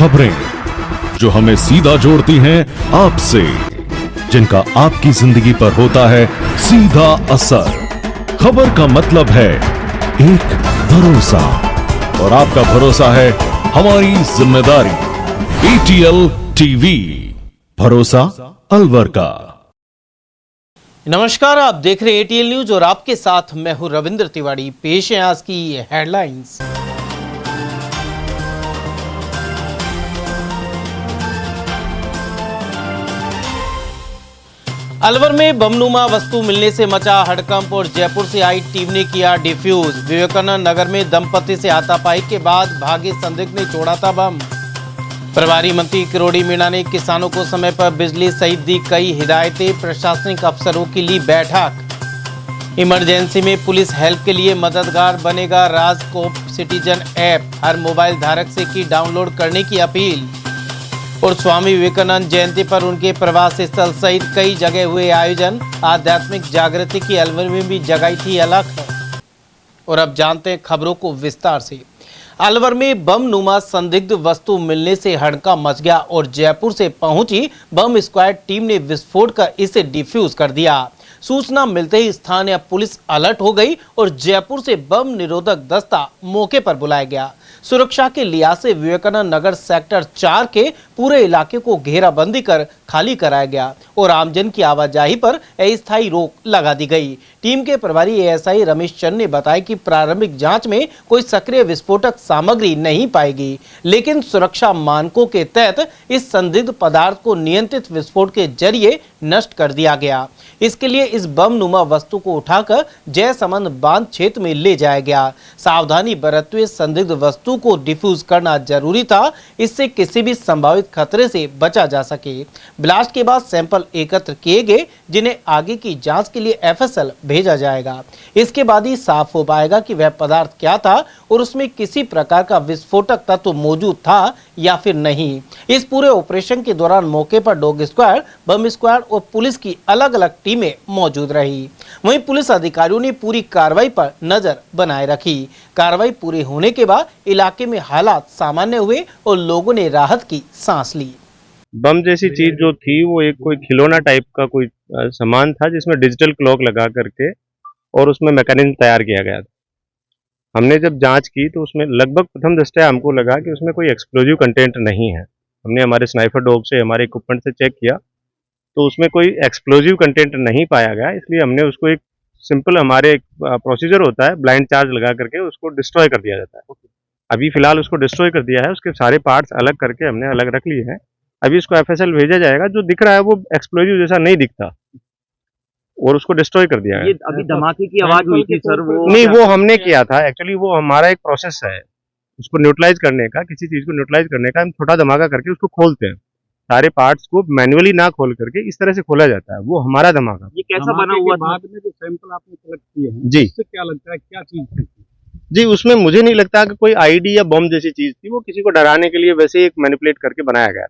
खबरें जो हमें सीधा जोड़ती हैं आपसे, जिनका आपकी जिंदगी पर होता है सीधा असर। खबर का मतलब है एक भरोसा, और आपका भरोसा है हमारी जिम्मेदारी। ATL टीवी, भरोसा अलवर का। नमस्कार, आप देख रहे हैं ATL न्यूज और आपके साथ मैं हूं रविंद्र तिवारी। पेश है आज की हेडलाइंस। अलवर में बमनुमा वस्तु मिलने से मचा हड़कंप और जयपुर से आई टीम ने किया डिफ्यूज। विवेकानंद नगर में दंपति से हाथापाई के बाद भागे संदिग्ध ने छोड़ा था बम। प्रभारी मंत्री किरोड़ी मीणा ने किसानों को समय पर बिजली सहित दी कई हिदायतें। प्रशासनिक अफसरों की ली बैठक। इमरजेंसी में पुलिस हेल्प के लिए मददगार बनेगा राजकोप सिटीजन ऐप। हर मोबाइल धारक से की डाउनलोड करने की अपील। और स्वामी विवेकानंद जयंती पर उनके प्रवास स्थल सहित कई जगह हुए आयोजन। आध्यात्मिक जागृति की अलवर में भी जगाई थी अलख। और अब जानते हैं खबरों को विस्तार से। अलवर में बम नुमा संदिग्ध वस्तु मिलने से हड़कंप मच गया और जयपुर से पहुंची बम स्क्वाड टीम ने विस्फोट कर इसे डिफ्यूज कर दिया। सूचना मिलते ही स्थानीय पुलिस अलर्ट हो गई और जयपुर से बम निरोधक दस्ता मौके पर बुलाया गया। सुरक्षा के लिहाज से विवेकानंद नगर सेक्टर 4 के पूरे इलाके को घेराबंदी कर खाली कराया गया और आमजन की आवाजाही पर अस्थायी रोक लगा दी गई। टीम के प्रभारी ASI रमेश चंद ने बताया कि प्रारंभिक जांच में कोई सक्रिय विस्फोटक सामग्री नहीं पाएगी, लेकिन सुरक्षा मानकों के तहत इस संदिग्ध पदार्थ को नियंत्रित विस्फोट के जरिए नष्ट कर दिया गया। इसके लिए इस बम नुमा वस्तु को उठाकर जयसमंद बांध क्षेत्र में ले जाया गया। सावधानी बरतते हुए संदिग्ध वस्तु को डिफ्यूज करना जरूरी था, इससे किसी भी संभावित खतरे से बचा जा सके। ब्लास्ट के बाद सैंपल एकत्र किए गए, जिन्हें आगे की जांच के लिए FSL भेजा जाएगा। इसके बाद ही साफ हो पाएगा कि वह पदार्थ क्या था और उसमें किसी प्रकार का विस्फोटक तत्व मौजूद था या फिर नहीं। इस पूरे ऑपरेशन के दौरान मौके पर डॉग स्क्वाड, बम स्क्वाड और पुलिस की अलग अलग टीमें मौजूद रही। वहीं पुलिस अधिकारियों ने पूरी कार्रवाई पर नजर बनाए रखी। कार्रवाई पूरी होने के बाद इलाके में हालात सामान्य हुए और लोगों ने राहत की सांस ली। बम जैसी चीज जो थी वो एक कोई खिलौना टाइप का कोई सामान था, जिसमें डिजिटल क्लॉक लगा करके और उसमें मैकेनिज्म तैयार किया गया था। हमने जब जांच की तो उसमें लगभग प्रथम दृष्टया हमको लगा कि उसमें कोई एक्सप्लोजिव कंटेंट नहीं है। हमने हमारे स्नाइपर डॉग से, हमारे इक्विपमेंट से चेक किया तो उसमें कोई एक्सप्लोजिव कंटेंट नहीं पाया गया। इसलिए हमने उसको एक सिंपल, हमारे प्रोसीजर होता है, ब्लाइंड चार्ज लगा करके उसको डिस्ट्रॉय कर दिया जाता है। अभी फिलहाल उसको डिस्ट्रॉय कर दिया है, उसके सारे पार्ट्स अलग करके हमने अलग रख लिए हैं। अभी इसको FSL भेजा जाएगा। जो दिख रहा है वो एक्सप्लोजिव जैसा नहीं दिखता और उसको डिस्ट्रॉय कर दिया है। ये अभी धमाके की आवाज हुई थी सर, वो नहीं, वो हमने किया था एक्चुअली। वो हमारा एक प्रोसेस है उसको न्यूट्रलाइज करने का, किसी चीज को न्यूट्रलाइज करने का। हम छोटा धमाका करके उसको खोलते हैं, सारे पार्ट्स को मैन्युअली ना खोल करके इस तरह से खोला जाता है। वो हमारा धमाका। ये कैसा बना हुआ था? बाद में जो सैंपल आपने कलेक्ट किए हैं, जी, उससे क्या लगता है, क्या चीज थी? जी, उसमें मुझे नहीं लगता कि कोई आईडी या बम जैसी चीज थी। वो किसी को डराने के लिए वैसे एक मैनिपुलेट करके बनाया गया।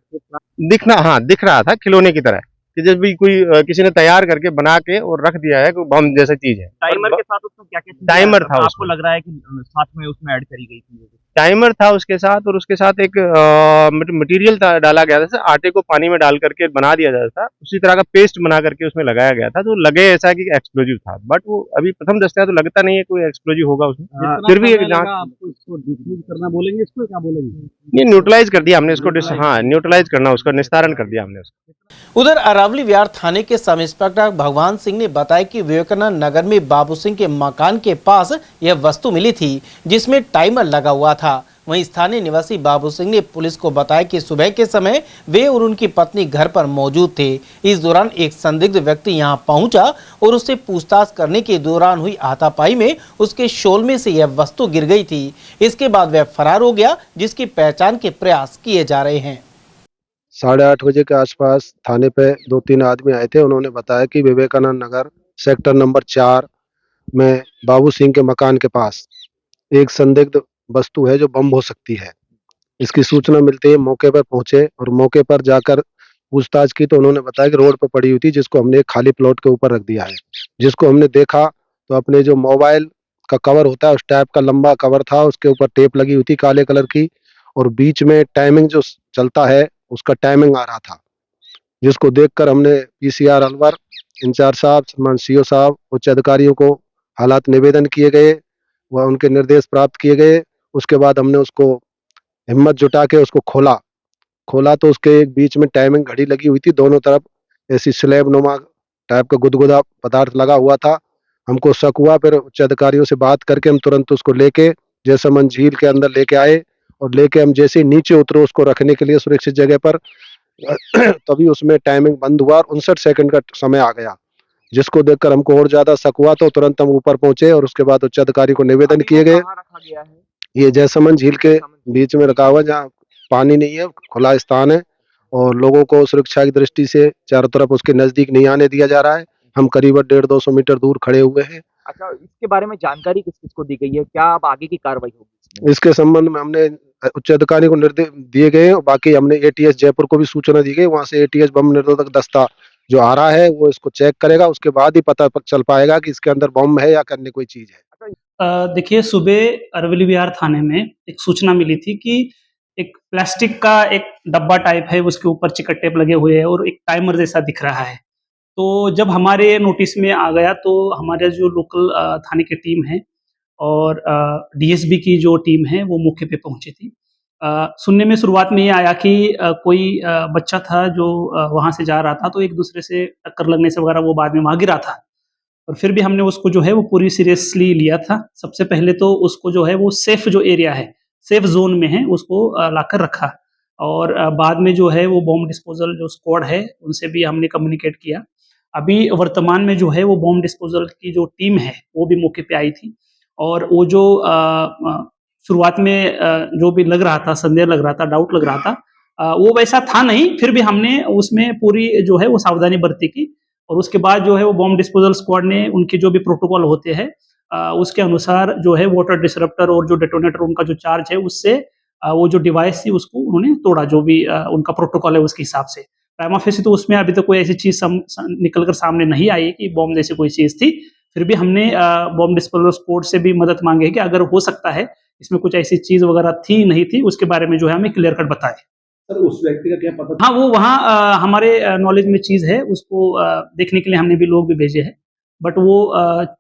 दिख रहा था खिलौने की तरह कि जब भी कोई किसी ने तैयार करके बना के और रख दिया है, कोई बम जैसा चीज है। टाइमर के साथ उसमें क्या क्या टाइमर था, आपको लग रहा है कि साथ में उसमें ऐड करी गई थी? टाइमर था उसके साथ, और उसके साथ एक मटेरियल डाला गया था। आटे को पानी में डाल करके बना दिया जाता था, उसी तरह का पेस्ट बना करके उसमें लगाया गया था। तो लगे ऐसा कि एक्सप्लोजिव था, बट वो अभी प्रथम दृष्टया तो लगता नहीं है कोई एक्सप्लोजिव होगा उसमें। फिर भी एक जांच, आपको इसको डिफ्यूज करना बोलेंगे, इसको क्या बोलेंगे? नहीं, न्यूट्रलाइज कर दिया हमने इसको। हाँ, न्यूट्रलाइज करना, उसका निस्तारण कर दिया हमने उसको। उधर अरावली विहार थाने के सब इंस्पेक्टर भगवान सिंह ने बताया कि विवेकानंद नगर में बाबू सिंह के मकान के पास यह वस्तु मिली थी, जिसमें टाइमर लगा हुआ था। वहीं स्थानीय निवासी बाबू सिंह ने पुलिस को बताया कि सुबह के समय वे और उनकी पत्नी घर पर मौजूद थे। इस दौरान एक संदिग्ध व्यक्ति यहां पहुंचा और उससे पूछताछ करने के दौरान हुई हाथापाई में उसके शॉल में से यह वस्तु गिर गई थी। इसके बाद वह फरार हो गया, जिसकी पहचान के प्रयास किए जा रहे हैं। 8:30 बजे के आसपास थाने पे 2-3 आदमी आए थे। उन्होंने बताया कि विवेकानंद नगर सेक्टर नंबर 4 में बाबू सिंह के मकान के पास एक संदिग्ध वस्तु है जो बम हो सकती है। इसकी सूचना मिलते ही मौके पर पहुंचे और मौके पर जाकर पूछताछ की तो उन्होंने बताया कि रोड पर पड़ी हुई थी, जिसको हमने एक खाली प्लॉट के ऊपर रख दिया है। जिसको हमने देखा तो अपने जो मोबाइल का कवर होता है उस टाइप का लंबा कवर था, उसके ऊपर टेप लगी हुई थी काले कलर की, और बीच में टाइमिंग जो चलता है उसका टाइमिंग आ रहा था, जिसको देखकर हमने पीसीआर अलवर इंचार्ज साहब, श्रीमान सीओ साहब, उच्च अधिकारियों को हालात निवेदन किए गए व उनके निर्देश प्राप्त किए गए। उसके बाद हमने उसको हिम्मत जुटा के उसको खोला तो उसके एक बीच में टाइमिंग घड़ी लगी हुई थी, दोनों तरफ ऐसी स्लैब नुमा टाइप का गुदगुदा पदार्थ लगा हुआ था। हमको शक हुआ, फिर उच्च अधिकारियों से बात करके हम तुरंत उसको लेके जैसलमेर झील के अंदर लेके आए और लेके हम जैसे ही नीचे उतरे उसको रखने के लिए सुरक्षित जगह पर तभी उसमें टाइमिंग बंद हुआ और 59 सेकंड का समय आ गया, जिसको देखकर हमको और ज्यादा शक हुआ। तो तुरंत हम ऊपर पहुंचे और उसके बाद उच्च अधिकारी को निवेदन किए गए। कहाँ रखा गया है? ये जैसलमेर झील के बीच में रखा हुआ, जहाँ पानी नहीं है, खुला स्थान है और लोगों को सुरक्षा की दृष्टि से चारों तरफ उसके नजदीक नहीं आने दिया जा रहा है। हम करीब 150-200 मीटर दूर खड़े हुए हैं। अच्छा, इसके बारे में जानकारी किस किस को दी गई है? क्या अब आगे की कार्रवाई होगी? इसके संबंध में हमने उच्च अधिकारी को निर्देश दिए गए हैं और बाकी हमने एटीएस जयपुर को भी सूचना दी गई। वहां से एटीएस बम निरोधक दस्ता जो आ रहा है वो इसको चेक करेगा, उसके बाद ही पता चल पाएगा कि इसके अंदर बम है या अन्य कोई चीज है। देखिए, सुबह अरवली विहार थाने में एक सूचना मिली थी कि एक प्लास्टिक का एक डब्बा टाइप है, उसके ऊपर चिकट टेप लगे हुए हैं और एक टाइमर जैसा दिख रहा है। तो जब हमारे नोटिस में आ गया तो हमारे जो लोकल थाने की टीम है और डीएसबी की जो टीम है वो मौके पे पहुंची थी। सुनने में शुरुआत में ये आया कि कोई बच्चा था जो वहाँ से जा रहा था, तो एक दूसरे से टक्कर लगने से वगैरह वो बाद में वहाँ गिरा था। और फिर भी हमने उसको जो है वो पूरी सीरियसली लिया था। सबसे पहले तो उसको जो है वो सेफ जो एरिया है, सेफ जोन में है, उसको लाकर रखा और बाद में जो है वो बॉम्ब डिस्पोजल जो स्क्वाड है उनसे भी हमने कम्युनिकेट किया। अभी वर्तमान में जो है वो बॉम्ब डिस्पोजल की जो टीम है वो भी मौके पे आई थी और वो जो शुरुआत में जो भी लग रहा था, संदेह लग रहा था, डाउट लग रहा था, वो वैसा था नहीं। फिर भी हमने उसमें पूरी जो है वो सावधानी बरती की और उसके बाद जो है वो बॉम्ब डिस्पोजल स्क्वाड ने उनके जो भी प्रोटोकॉल होते हैं उसके अनुसार जो है वाटर डिसरप्टर और जो डेटोनेटर उनका जो चार्ज है उससे वो जो डिवाइस थी उसको उन्होंने तोड़ा, जो भी उनका प्रोटोकॉल है उसके हिसाब से। प्राइमा फेसी तो उसमें अभी तक कोई ऐसी चीज निकल कर सामने नहीं आई कि बॉम्ब जैसी कोई चीज थी। फिर भी हमने बॉम्ब डिस्पोजल स्क्वाड से भी मदद मांगी है कि अगर हो सकता है इसमें कुछ ऐसी चीज वगैरह थी नहीं थी, उसके बारे में जो है हमें क्लियर कट बताए। सर, उस व्यक्ति का क्या पता? हाँ, वो वहाँ हमारे नॉलेज में चीज है, उसको देखने के लिए हमने भी लोग भी भेजे हैं। बट वो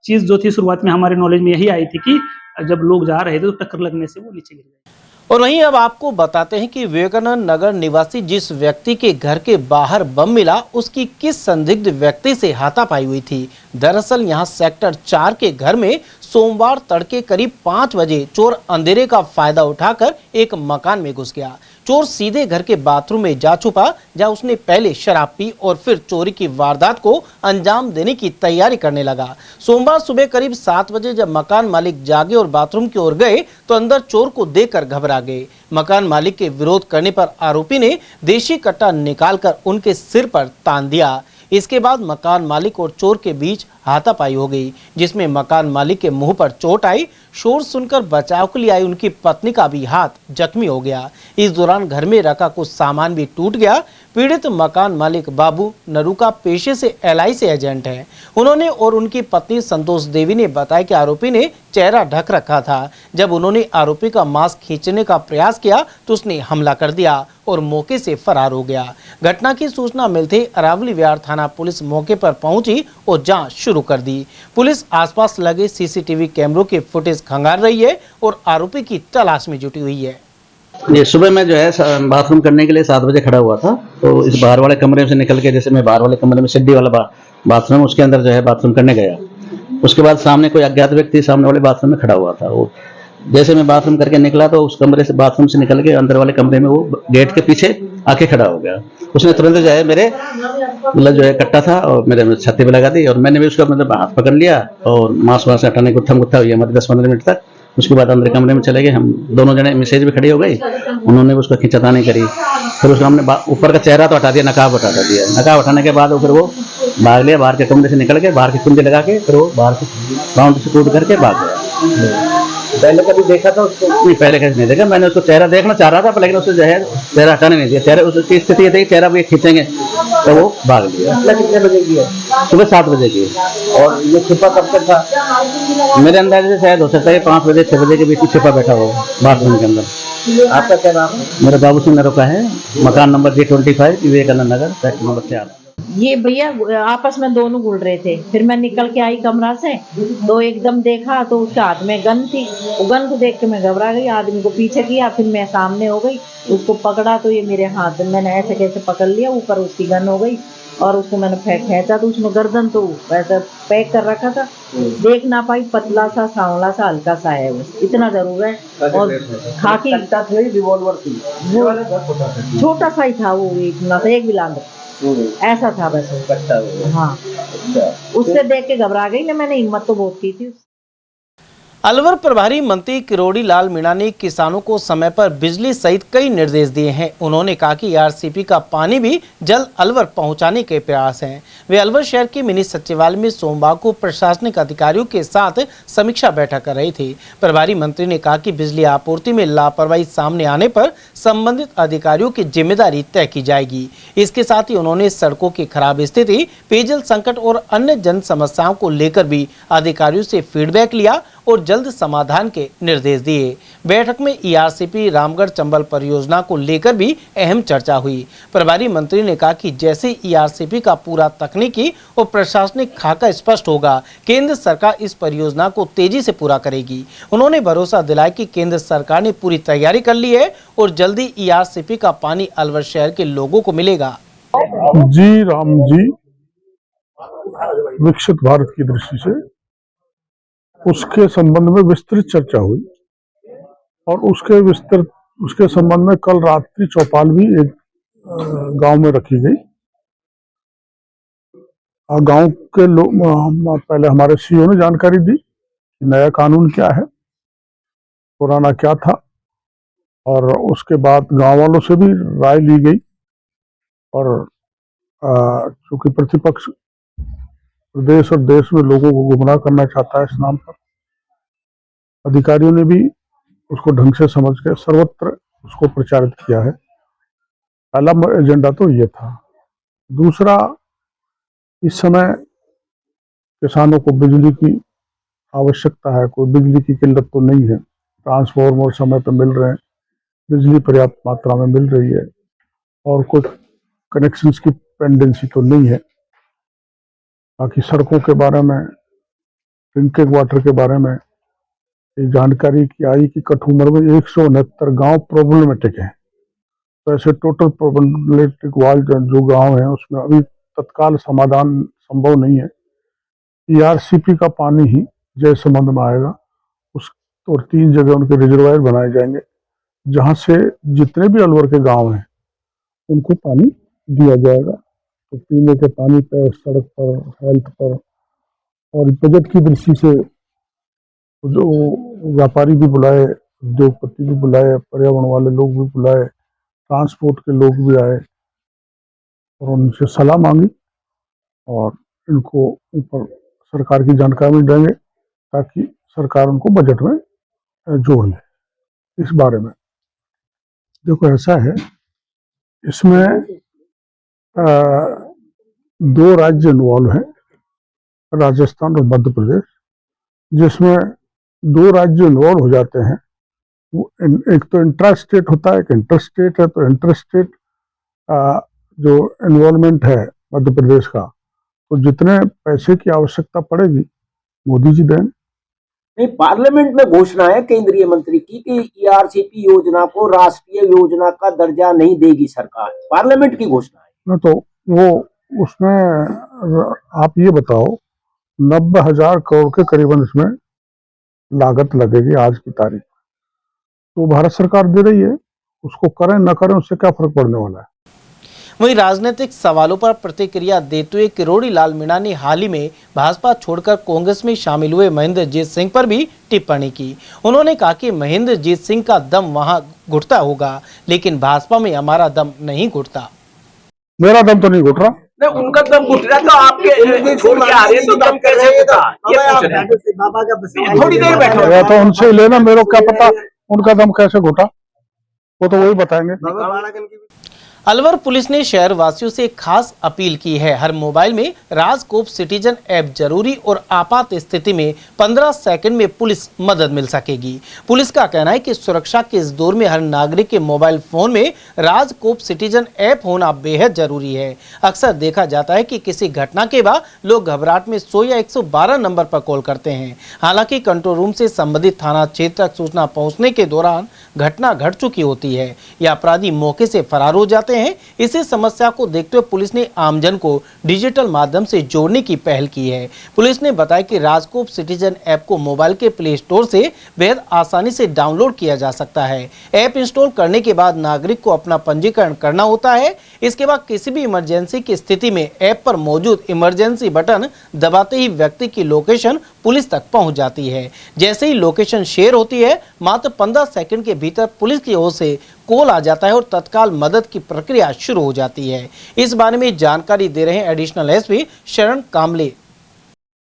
चीज जो थी शुरुआत में हमारे नॉलेज में यही आई थी कि जब लोग जा रहे थे तो टक्कर लगने से वो नीचे गिर गए। और वहीं अब आपको बताते हैं कि विवेकानंद नगर निवासी जिस व्यक्ति के घर के बाहर बम मिला उसकी किस संदिग्ध व्यक्ति से हाथापाई हुई थी। दरअसल यहां सेक्टर 4 के घर में सोमवार तड़के करीब 5 बजे चोर अंधेरे का फायदा उठाकर एक मकान में घुस गया। चोर सीधे घर के बाथरूम में जा छुपा, जहां उसने पहले शराब पी और फिर चोरी की वारदात को अंजाम देने की तैयारी करने लगा। सोमवार सुबह करीब 7 बजे जब मकान मालिक जागे और बाथरूम की ओर गए तो अंदर चोर को देखकर घबरा गए। मकान मालिक के विरोध करने पर आरोपी ने देशी कट्टा निकालकर उनके सिर पर तान दिया। इसके बाद मकान मालिक और चोर के बीच हाथापाई हो गई, जिसमें मकान मालिक के मुंह पर चोट आई। शोर सुनकर बचाव के लिए आई उनकी पत्नी का भी हाथ जख्मी हो गया। इस दौरान घर में रखा कुछ सामान भी टूट गया। पीड़ित मकान मालिक बाबू नरूका पेशे से LIC एजेंट हैं। उन्होंने और उनकी पत्नी संतोष देवी ने बताया कि आरोपी ने चेहरा ढक रखा था। जब उन्होंने आरोपी का मास्क खींचने का प्रयास किया तो उसने हमला कर दिया और मौके से फरार हो गया। घटना की सूचना मिलते अरावली विहार थाना पुलिस मौके पर पहुंची और जांच शुरू कर दी। पुलिस आसपास लगे CCTV कैमरों की फुटेज खंगाल रही है और आरोपी की तलाश में जुटी हुई है। ये सुबह मैं जो है बाथरूम करने के लिए 7 बजे खड़ा हुआ था, तो इस बाहर वाले कमरे से निकल के, जैसे मैं बाहर वाले कमरे में सीढ़ी वाला बाथरूम, उसके अंदर जो है बाथरूम करने गया। उसके बाद सामने कोई अज्ञात व्यक्ति सामने वाले बाथरूम में खड़ा हुआ था। वो जैसे मैं बाथरूम करके निकला तो उस कमरे से, बाथरूम से निकल के अंदर वाले कमरे में वो गेट के पीछे आके खड़ा हो गया। उसने तुरंत जो है मेरे मतलब जो है कट्टा था और मेरे छाती पे लगा दी और मैंने भी उसका मतलब हाथ पकड़ लिया और मांस वास हटाने गुत्था गुत्था हुई हमारे 10-15 मिनट तक। उसके बाद अंदर कमरे में चले गए हम दोनों जने, मिसेज भी खड़ी हो गई, उन्होंने उसको खींचतानी करी। फिर उसको हमने ऊपर का चेहरा तो हटा दिया, नकाब हटा दिया। नकाब हटाने के बाद फिर वो भाग लिया, बाहर के कमरे से निकल के बाहर की कुंजी लगा के फिर वो बाहर से बाउंड से टूट करके भाग गया। पहले कभी देखा था उसको? नहीं, पहले कभी नहीं देखा। मैंने उसको चेहरा देखना चाह रहा था लेकिन उससे जो है चेहरा हटाने नहीं दिया। चेहरा उसकी स्थिति ये थी, चेहरा भी खींचेंगे तो वो भाग लिया। कितने बजे की है? सुबह 7 बजे की। और ये छिपा कब तक था? मेरे अंदाजे से शायद हो सकता है 5 बजे 6 बजे के बीच में छिपा बैठा हो बाथरूम के अंदर। आपका क्या नाम है? मेरा बाबू सिंह नरोका है, मकान number G25, Vivekanand Nagar, sector number 4। ये भैया आपस में दोनों गुल रहे थे, फिर मैं निकल के आई कमरा से तो एकदम देखा तो उसके हाथ में गन थी। वो गन को देख के मैं घबरा गई, आदमी को पीछे किया, फिर मैं सामने हो गई, उसको पकड़ा तो ये मेरे हाथ में मैंने ऐसे कैसे पकड़ लिया, ऊपर उसकी गन हो गई और उसको मैंने खींचा तो उसमें गर्दन तो वैसे पैक कर रखा था, देख ना पाई, पतला सा सांवला सा हल्का सा है वो, इतना जरूर है। और खाकी रिवॉल्वर थी, वो छोटा सा ही था, वो इतना सा एक बिलांद ऐसा था वैसे। हाँ, उससे देख के घबरा गई ना, मैंने हिम्मत तो बहुत की थी। अलवर प्रभारी मंत्री किरोड़ी लाल मीणा ने किसानों को समय पर बिजली सहित कई निर्देश दिए हैं। उन्होंने कहा कि आरसीपी का पानी भी जल्द अलवर पहुंचाने के प्रयास हैं। वे अलवर शहर के मिनी सचिवालय में सोमवार को प्रशासनिक अधिकारियों के साथ समीक्षा बैठक कर रहे थे। प्रभारी मंत्री ने कहा कि बिजली आपूर्ति में लापरवाही सामने आने पर संबंधित अधिकारियों की जिम्मेदारी तय की जाएगी। इसके साथ ही उन्होंने सड़कों की खराब स्थिति, पेयजल संकट और अन्य जन समस्याओं को लेकर भी अधिकारियों से फीडबैक लिया और जल्द समाधान के निर्देश दिए। बैठक में ईआरसीपी रामगढ़ चंबल परियोजना को लेकर भी अहम चर्चा हुई। प्रभारी मंत्री ने कहा कि जैसे ईआरसीपी का पूरा तकनीकी और प्रशासनिक खाका स्पष्ट होगा, केंद्र सरकार इस परियोजना को तेजी से पूरा करेगी। उन्होंने भरोसा दिलाया कि केंद्र सरकार ने पूरी तैयारी कर ली है और जल्दी ईआरसीपी का पानी अलवर शहर के लोगों को मिलेगा। जी राम जी, विकसित भारत की दृष्टि से उसके संबंध में विस्तृत चर्चा हुई और उसके संबंध में कल रात्रि चौपाल भी एक गांव में रखी गई। और गांव के लोग पहले हमारे सीओ ने जानकारी दी कि नया कानून क्या है, पुराना क्या था, और उसके बाद गांव वालों से भी राय ली गई। और चूंकि प्रतिपक्ष प्रदेश और देश में लोगों को गुमराह करना चाहता है, इस नाम पर अधिकारियों ने भी उसको ढंग से समझ के सर्वत्र उसको प्रचारित किया है। पहला एजेंडा तो ये था। दूसरा, इस समय किसानों को बिजली की आवश्यकता है, कोई बिजली की किल्लत तो नहीं है, ट्रांसफार्मर समय पर मिल रहे हैं, बिजली पर्याप्त मात्रा में मिल रही है और कुछ कनेक्शंस की पेंडेंसी तो नहीं है। बाकी सड़कों के बारे में, ड्रिंकिंग वाटर के बारे में जानकारी की आई कि कठुमर में 169 गांव प्रॉब्लमेटिक हैं। तो ऐसे टोटल प्रॉब्लमेटिक वाले जो गांव हैं उसमें अभी तत्काल समाधान संभव नहीं है। ईआरसीपी का पानी ही जय संबंध में आएगा, उस और 3 जगह उनके रिजर्वायर बनाए जाएंगे जहां से जितने भी अलवर के गांव हैं उनको पानी दिया जाएगा। तो पीने के पानी पर, सड़क पर, हेल्थ पर, और बजट की दृष्टि से जो व्यापारी भी बुलाए, उद्योगपति भी बुलाए, पर्यावरण वाले लोग भी बुलाए, ट्रांसपोर्ट के लोग भी आए और उनसे सलाह मांगी और इनको ऊपर सरकार की जानकारी देंगे ताकि सरकार उनको बजट में जोड़ ले। इस बारे में देखो, ऐसा है, इसमें 2 राज्य इन्वॉल्व हैं, राजस्थान और मध्य प्रदेश, जिसमें 2 राज्य इन्वॉल्व हो जाते हैं। एक तो इंट्रा स्टेट होता है, एक इंटर स्टेट है। तो इंटर स्टेट जो इन्वॉल्वमेंट है मध्य प्रदेश का, तो जितने पैसे की आवश्यकता पड़ेगी मोदी जी देंगे। नहीं, पार्लियामेंट में घोषणा है केंद्रीय मंत्री की कि ईआरसीपी योजना को राष्ट्रीय योजना का दर्जा नहीं देगी सरकार, पार्लियामेंट की घोषणा है। तो वो उसमें आप ये बताओ, 90,000 करोड़ के करीबन इसमें लागत लगेगी आज की तारीख। तो भारत सरकार दे रही है, उसको करें न करें उससे क्या फर्क पड़ने वाला है। वहीं राजनीतिक सवालों पर प्रतिक्रिया देते हुए किरोड़ी लाल मीणा ने हाल ही में भाजपा छोड़कर कांग्रेस में शामिल हुए महेंद्रजीत सिंह पर भी टिप्पणी की। उन्होंने कहा कि महेंद्रजीत सिंह का दम वहां घुटता होगा, लेकिन भाजपा में हमारा दम नहीं घुटता। मेरा दम तो नहीं घुट रहा। नहीं, उनका दम घुट रहा तो आपके छोड़ के आ रहे हैं, तो दम कैसे घुटा? थोड़ी देर बैठो तो उनसे लेना, मेरे को क्या पता उनका दम कैसे घुटा, वो तो वही बताएंगे। अलवर पुलिस ने शहर वासियों से एक खास अपील की है। हर मोबाइल में राजकोप सिटीजन ऐप जरूरी और आपात स्थिति में 15 सेकंड में पुलिस मदद मिल सकेगी। पुलिस का कहना है कि सुरक्षा के इस दौर में हर नागरिक के मोबाइल फोन में राजकोप सिटीजन ऐप होना बेहद जरूरी है। अक्सर देखा जाता है कि किसी घटना के बाद लोग घबराहट में 100 या 112 नंबर पर कॉल करते हैं। हालांकि कंट्रोल रूम से संबंधित थाना क्षेत्र तक सूचना पहुंचने के दौरान घटना घट चुकी होती है या अपराधी मौके से फरार हो जाते हैं। इसी समस्या को देखते हुए पुलिस ने आमजन को डिजिटल माध्यम से जोड़ने की पहल की है। पुलिस ने बताया कि राजकोप सिटीजन ऐप को मोबाइल के प्ले स्टोर से बेहद आसानी से डाउनलोड किया जा सकता है। ऐप इंस्टॉल करने के बाद नागरिक को अपना पंजीकरण करना होता है। इसके बाद किसी भी इमरजेंसी की स्थिति में ऐप पर मौजूद इमरजेंसी बटन दबाते ही व्यक्ति की लोकेशन पुलिस तक पहुंच जाती है। जैसे ही लोकेशन शेयर होती है, मात्र 15 सेकंड के भीतर पुलिस की ओर से कॉल आ जाता है और तत्काल मदद की प्रक्रिया शुरू हो जाती है। इस बारे में जानकारी दे रहे हैं एडिशनल एसपी शरण कामले।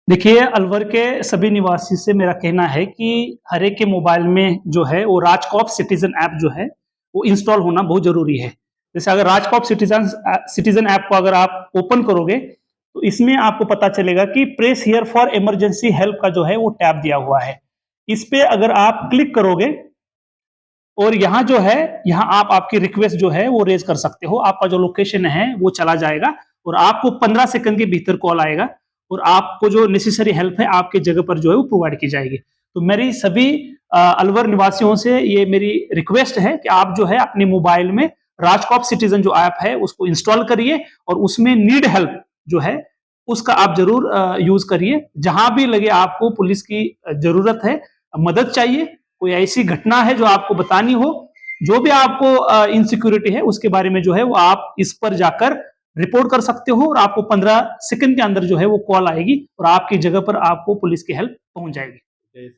देखिए, अलवर के सभी निवासी से मेरा कहना है कि हर एक के मोबाइल में जो है वो राजकोप सिटीजन ऐप जो है वो इंस्टॉल होना बहुत जरूरी है। जैसे अगर राजकोप सिटीजन ऐप को अगर आप ओपन करोगे तो इसमें आपको पता चलेगा कि press here for emergency help का जो है वो टैब दिया हुआ है। इस पे अगर आप क्लिक करोगे और यहाँ जो है यहाँ आप आपकी रिक्वेस्ट जो है वो रेज कर सकते हो। आपका जो लोकेशन है वो चला जाएगा और आपको 15 सेकंड के भीतर कॉल आएगा और आपको जो नेसेसरी हेल्प है आपके जगह पर जो है वो प्रोवाइड की जाएगी। तो मेरी सभी अलवर निवासियों से ये मेरी रिक्वेस्ट है कि आप जो है अपने मोबाइल में राजकोप सिटीजन जो ऐप है उसको इंस्टॉल करिए और उसमें नीड हेल्प जो है उसका आप जरूर यूज करिए। जहां भी लगे आपको पुलिस की जरूरत है, मदद चाहिए, कोई ऐसी घटना है जो आपको बतानी हो, जो भी आपको इनसिक्योरिटी है उसके बारे में जो है वो आप इस पर जाकर रिपोर्ट कर सकते हो और आपको 15 सेकंड के अंदर जो है वो कॉल आएगी और आपकी जगह पर आपको पुलिस की हेल्प पहुंच जाएगी।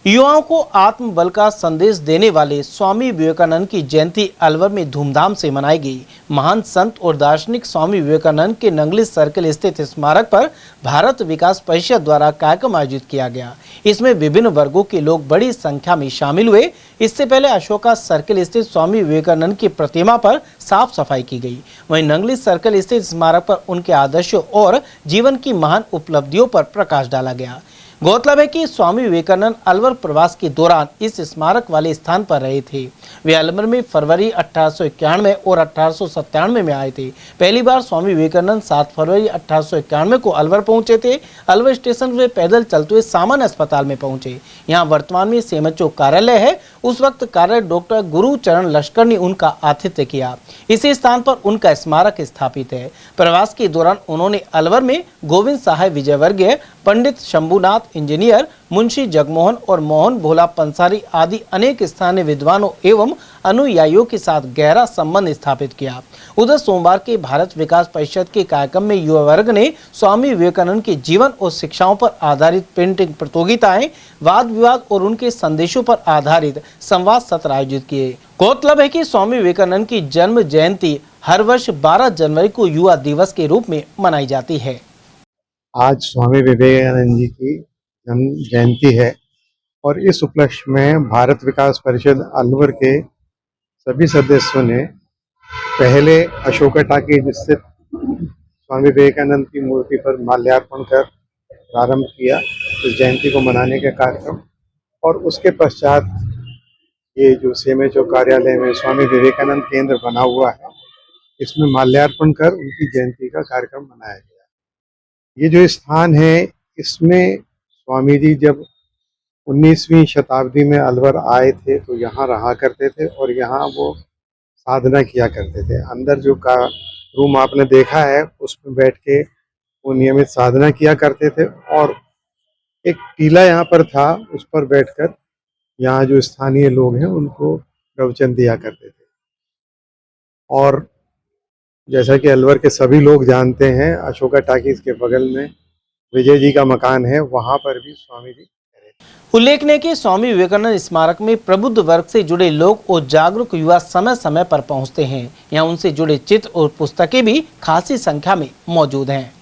युवाओं को आत्मबल का संदेश देने वाले स्वामी विवेकानंद की जयंती अलवर में धूमधाम से मनाई गई। महान संत और दार्शनिक स्वामी विवेकानंद के नंगली सर्कल स्थित स्मारक पर भारत विकास परिषद द्वारा कार्यक्रम आयोजित किया गया। इसमें विभिन्न वर्गों के लोग बड़ी संख्या में शामिल हुए। इससे पहले अशोका सर्कल स्थित स्वामी विवेकानंद की प्रतिमा पर साफ सफाई की गई। वहीं नंगली सर्कल स्थित स्मारक पर उनके आदर्शों और जीवन की महान उपलब्धियों पर प्रकाश डाला गया। गौरतलब है कि स्वामी विवेकानंद अलवर प्रवास के दौरान इस स्मारक वाले स्थान पर रहे थे। वे अलवर में फरवरी 1891 और 1897 में आए थे। पहली बार स्वामी विवेकानंद 7 फरवरी 1891 को अलवर पहुंचे थे। अलवर स्टेशन से पैदल चलते हुए सामान्य अस्पताल में पहुंचे। यहाँ वर्तमान में सेमचो कार्यालय है। उस वक्त कार्य डॉक्टर गुरुचरण लश्कर ने उनका आतिथ्य किया। इसी स्थान पर उनका स्मारक स्थापित है। प्रवास के दौरान उन्होंने अलवर में गोविंद साहब विजयवर्गीय, पंडित शंभुनाथ इंजीनियर, मुंशी जगमोहन और मोहन भोला पंसारी आदि अनेक स्थानीय विद्वानों एवं अनुयायियों के साथ गहरा संबंध स्थापित किया। उधर सोमवार के भारत विकास परिषद के कार्यक्रम में युवा वर्ग ने स्वामी विवेकानंद के जीवन और शिक्षाओं पर आधारित पेंटिंग प्रतियोगिताएं, वाद विवाद और उनके संदेशों पर आधारित संवाद सत्र आयोजित किए। गौरतलब है कि स्वामी विवेकानंद की जन्म जयंती हर वर्ष 12 जनवरी को युवा दिवस के रूप में मनाई जाती है। आज स्वामी विवेकानंद जी की जन्म जयंती है और इस उपलक्ष्य में भारत विकास परिषद अलवर के सभी सदस्यों ने पहले अशोका टाकीज स्थित स्वामी विवेकानंद की मूर्ति पर माल्यार्पण कर प्रारंभ किया इस जयंती को मनाने का कार्यक्रम, और उसके पश्चात ये जो सेमेचो कार्यालय में स्वामी विवेकानंद केंद्र बना हुआ है इसमें माल्यार्पण कर उनकी जयंती का कार्यक्रम मनाया गया। ये जो स्थान है इसमें स्वामी जी जब 19वीं शताब्दी में अलवर आए थे तो यहाँ रहा करते थे और यहाँ वो साधना किया करते थे। अंदर जो का रूम आपने देखा है उसमें बैठ के वो नियमित साधना किया करते थे और एक टीला यहाँ पर था, उस पर बैठकर यहाँ जो स्थानीय लोग हैं उनको प्रवचन दिया करते थे। और जैसा कि अलवर के सभी लोग जानते हैं, अशोका टाकीज के बगल में विजय जी का मकान है, वहां पर भी स्वामी जी। उल्लेखनीय है कि स्वामी विवेकानंद स्मारक में प्रबुद्ध वर्ग से जुड़े लोग और जागरूक युवा समय समय पर पहुंचते हैं। यहाँ उनसे जुड़े चित्र और पुस्तकें भी खासी संख्या में मौजूद हैं।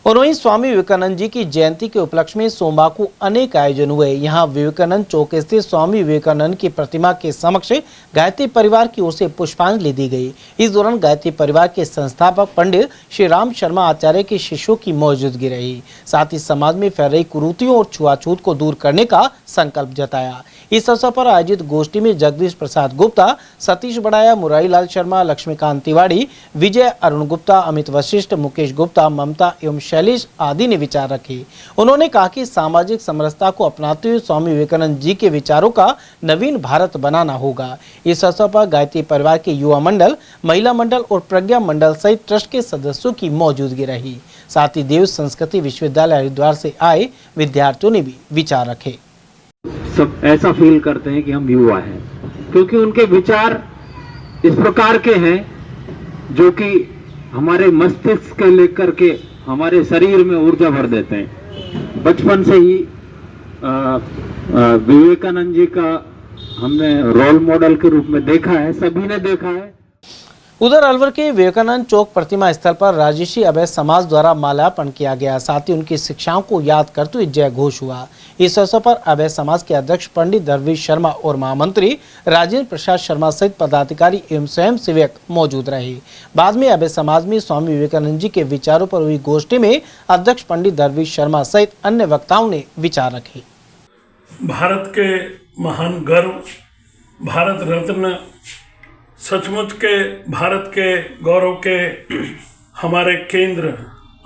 उन्होंने स्वामी विवेकानंद जी की जयंती के उपलक्ष्य में सोमवार को अनेक आयोजन हुए। यहां विवेकानंद चौक स्थित स्वामी विवेकानंद की प्रतिमा के समक्ष गायत्री परिवार की ओर से पुष्पांजलि दी गई। इस दौरान गायत्री परिवार के संस्थापक पंडित श्री राम शर्मा आचार्य के शिष्यों की मौजूदगी रही। साथ ही समाज में फैल रही कुरीतियों और छुआछूत को दूर करने का संकल्प जताया। इस अवसर पर आयोजित गोष्ठी में जगदीश प्रसाद गुप्ता, सतीश बड़ाया, मुरारी लाल शर्मा, लक्ष्मीकांत तिवारी, विजय, अरुण गुप्ता, अमित वशिष्ठ, मुकेश गुप्ता, ममता एवं शैलेश आदि ने विचार रखे। उन्होंने कहा कि सामाजिक समरसता को अपनाते हुए स्वामी विवेकानंद जी के विचारों का नवीन भारत बनाना होगा। इस अवसर पर गायत्री परिवार के युवा मंडल, महिला मंडल और प्रज्ञा मंडल सहित ट्रस्ट के सदस्यों की मौजूदगी रही। साथ ही देव संस्कृति विश्वविद्यालय हरिद्वार से आए विद्यार्थियों ने भी विचार रखे। सब ऐसा फील करते हैं कि हम युवा हैं, क्योंकि उनके विचार इस प्रकार के हैं जो कि हमारे मस्तिष्क के लेकर के हमारे शरीर में ऊर्जा भर देते हैं। बचपन से ही विवेकानंद जी का हमने रोल मॉडल के रूप में देखा है, सभी ने देखा है। उधर अलवर के विवेकानंद चौक प्रतिमा स्थल पर राजर्षि अभय समाज द्वारा माल्यार्पण किया गया। साथ ही उनकी शिक्षाओं को याद करते हुए जय घोष हुआ। इस अवसर पर अभय समाज के अध्यक्ष पंडित दरवेश शर्मा और महामंत्री राजेंद्र प्रसाद शर्मा सहित पदाधिकारी एवं स्वयं सेवक मौजूद रहे। बाद में अभय समाज में स्वामी विवेकानंद जी के विचारों पर हुई गोष्ठी में अध्यक्ष पंडित दरवेश शर्मा सहित अन्य वक्ताओं ने विचार रखे। भारत के महान गर्व, भारत रत्न, सचमुच के भारत के गौरव के हमारे केंद्र